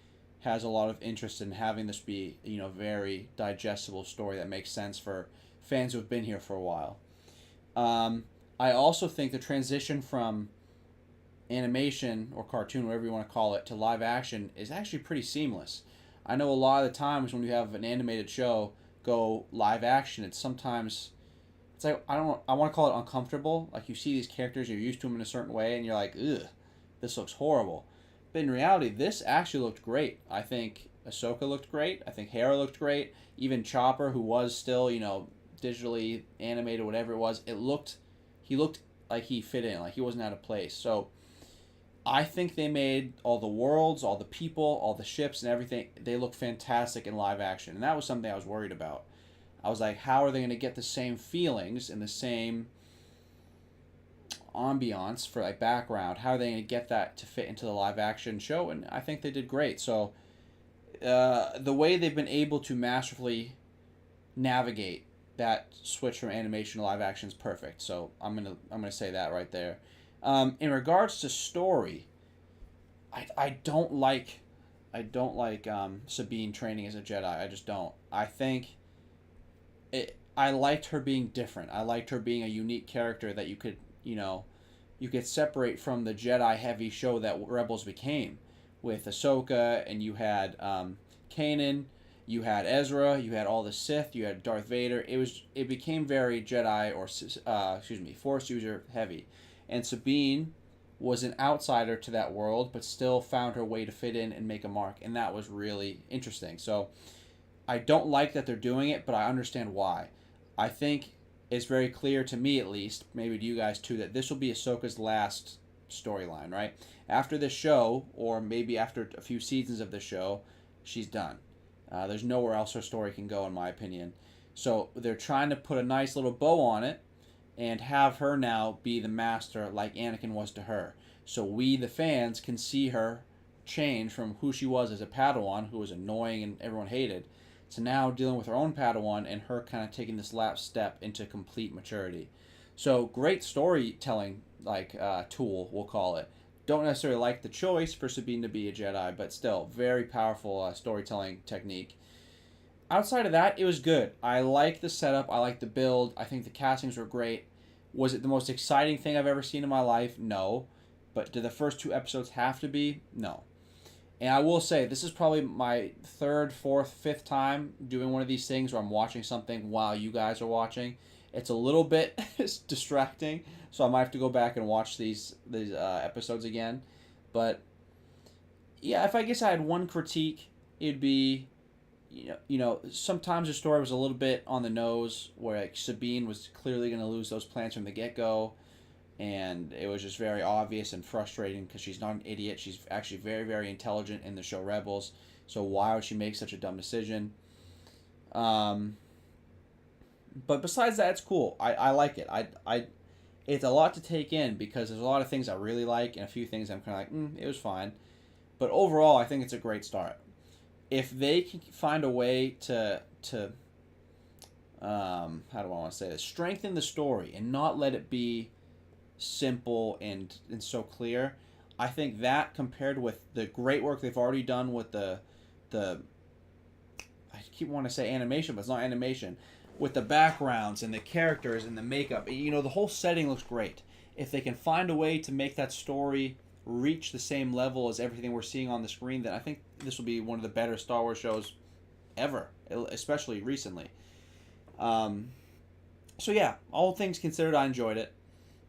has a lot of interest in having this be very digestible story that makes sense for fans who have been here for a while. I also think the transition from animation or cartoon, whatever you want to call it, to live action is actually pretty seamless. I know a lot of the times when you have an animated show go live action, it's like I want to call it uncomfortable. Like you see these characters, you're used to them in a certain way, and you're like, ugh, this looks horrible. But in reality, this actually looked great. I think Ahsoka looked great. I think Hera looked great. Even Chopper, who was still digitally animated, whatever it was, he looked like he fit in, like he wasn't out of place. So I think they made all the worlds, all the people, all the ships and everything, they look fantastic in live action. And that was something I was worried about. I was like, how are they going to get the same feelings and the same ambiance for like background? How are they going to get that to fit into the live action show? And I think they did great. So the way they've been able to masterfully navigate that switch from animation to live action is perfect. So I'm gonna say that right there. In regards to story, I don't like Sabine training as a Jedi. I just don't. I think I liked her being different. I liked her being a unique character that you could separate from the Jedi heavy show that Rebels became, with Ahsoka, and you had Kanan, you had Ezra, you had all the Sith, you had Darth Vader. It became very Jedi or Force user heavy, and Sabine was an outsider to that world, but still found her way to fit in and make a mark, and that was really interesting. So I don't like that they're doing it, but I understand why. I think it's very clear to me, at least, maybe to you guys too, that this will be Ahsoka's last storyline, right? After this show, or maybe after a few seasons of the show, she's done. There's nowhere else her story can go, in my opinion. So they're trying to put a nice little bow on it and have her now be the master like Anakin was to her. So we, the fans, can see her change from who she was as a Padawan, who was annoying and everyone hated, to now dealing with her own Padawan and her kind of taking this last step into complete maturity. So great storytelling tool, we'll call it. Don't necessarily like the choice for Sabine to be a Jedi, but still, very powerful storytelling technique. Outside of that, it was good. I like the setup. I like the build. I think the castings were great. Was it the most exciting thing I've ever seen in my life? No. But do the first 2 episodes have to be? No. And I will say, this is probably my 3rd, 4th, 5th time doing one of these things where I'm watching something while you guys are watching. It's a little bit distracting, so I might have to go back and watch these episodes again. But yeah, if I guess I had one critique, it'd be, sometimes the story was a little bit on the nose, where like Sabine was clearly going to lose those plans from the get-go, and it was just very obvious and frustrating because she's not an idiot. She's actually very, very intelligent in the show Rebels. So why would she make such a dumb decision? But besides that, it's cool. I like it. It's a lot to take in because there's a lot of things I really like and a few things I'm kind of like, it was fine. But overall, I think it's a great start. If they can find a way to how do I want to say this? Strengthen the story and not let it be simple and so clear. I think that compared with the great work they've already done with the the I keep wanting to say animation, but it's not animation. With the backgrounds and the characters and the makeup, the whole setting looks great. If they can find a way to make that story reach the same level as everything we're seeing on the screen, then I think this will be one of the better Star Wars shows ever, especially recently. So yeah, all things considered, I enjoyed it.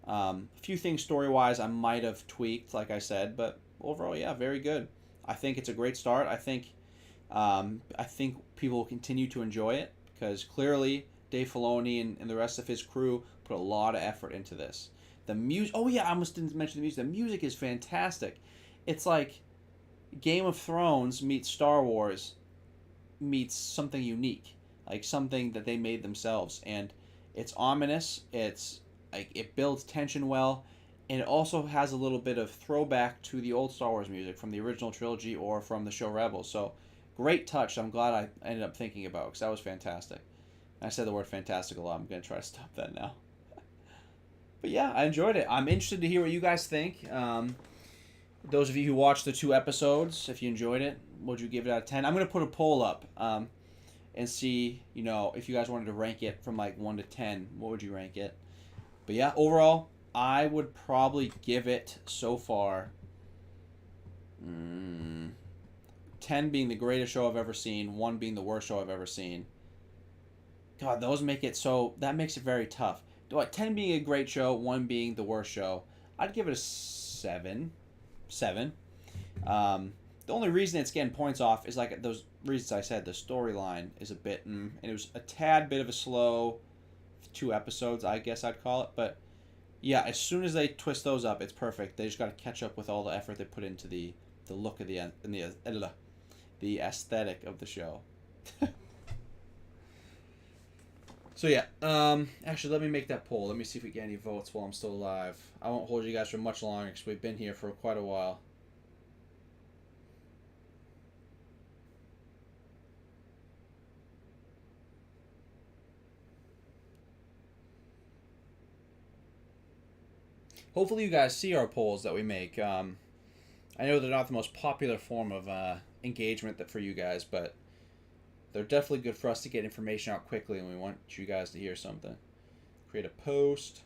A few things story wise I might have tweaked, like I said, but overall, yeah, very good. I think it's a great start. I think people will continue to enjoy it because clearly Dave Filoni and the rest of his crew put a lot of effort into this. The music. Oh yeah, I almost didn't mention the music. The music is fantastic. It's like Game of Thrones meets Star Wars meets something unique, like something that they made themselves, and it's ominous. It's like it builds tension well, and it also has a little bit of throwback to the old Star Wars music from the original trilogy or from the show Rebels. So great touch. I'm glad I ended up thinking about because that was fantastic. I said the word fantastic a lot. I'm gonna try to stop that now. But yeah, I enjoyed it. I'm interested to hear what you guys think. Those of you who watched the 2 episodes, if you enjoyed it, would you give it out of 10? I'm gonna put a poll up and see, if you guys wanted to rank it from like 1 to 10, what would you rank it? But yeah, overall, I would probably give it so far 10 being the greatest show I've ever seen, 1 being the worst show I've ever seen. God, those make it so, that makes it very tough. 10 being a great show, 1 being the worst show. I'd give it a 7. 7. The only reason it's getting points off is like those reasons I said. The storyline is a bit, and it was a tad bit of a slow 2 episodes, I guess I'd call it. But yeah, as soon as they twist those up, it's perfect. They just got to catch up with all the effort they put into the look of the aesthetic of the show. So yeah, actually let me make that poll. Let me see if we get any votes while I'm still alive. I won't hold you guys for much longer because we've been here for quite a while. Hopefully you guys see our polls that we make. I know they're not the most popular form of engagement for you guys, but they're definitely good for us to get information out quickly, and we want you guys to hear something. Create a post.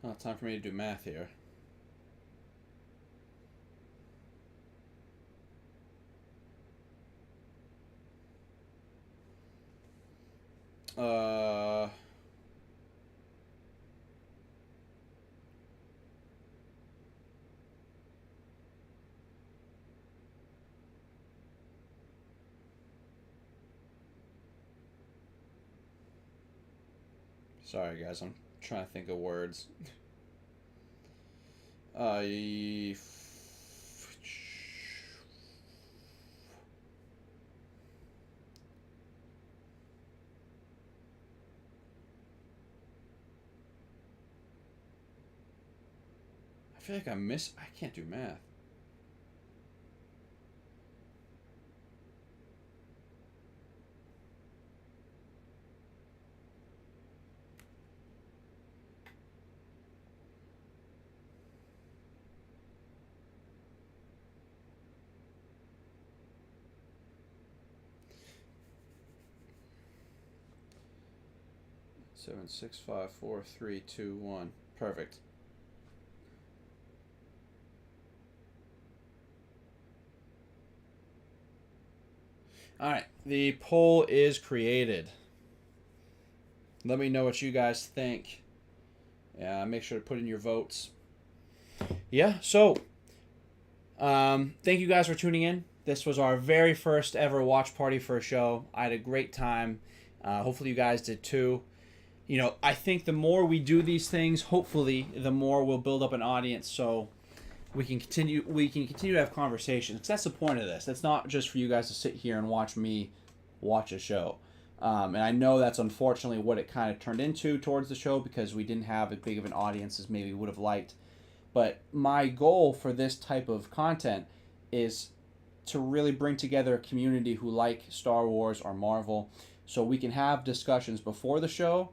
Oh, time for me to do math here. Sorry guys, I'm trying to think of words. I feel like I can't do math. Seven, 6, 5, 4, 3, 2, 1. Perfect. All right, the poll is created. Let me know what you guys think. Make sure to put in your votes. Yeah, so thank you guys for tuning in. This was our very first ever watch party for a show. I had a great time. Hopefully, you guys did too. I think the more we do these things, hopefully, the more we'll build up an audience. So we can continue. We can continue to have conversations. Because that's the point of this. It's not just for you guys to sit here and watch me watch a show. And I know that's unfortunately what it kind of turned into towards the show because we didn't have as big of an audience as maybe we would have liked. But my goal for this type of content is to really bring together a community who like Star Wars or Marvel so we can have discussions before the show,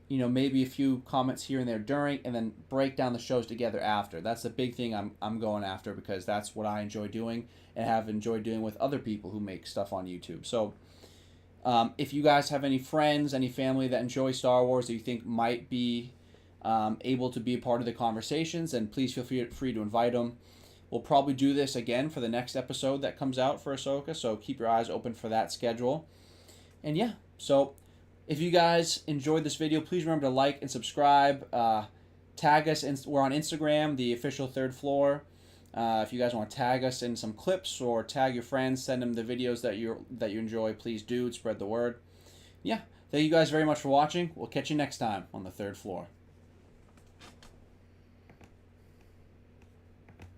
maybe a few comments here and there during, and then break down the shows together after. That's the big thing I'm going after because that's what I enjoy doing and have enjoyed doing with other people who make stuff on YouTube. So if you guys have any friends, any family that enjoy Star Wars that you think might be able to be a part of the conversations, then please feel free to invite them. We'll probably do this again for the next episode that comes out for Ahsoka, so keep your eyes open for that schedule. And yeah, so if you guys enjoyed this video, please remember to like and subscribe. Tag us. We're on Instagram, the official Third Floor. If you guys want to tag us in some clips or tag your friends, send them the videos that you enjoy, please do. Spread the word. Yeah, thank you guys very much for watching. We'll catch you next time on the Third Floor.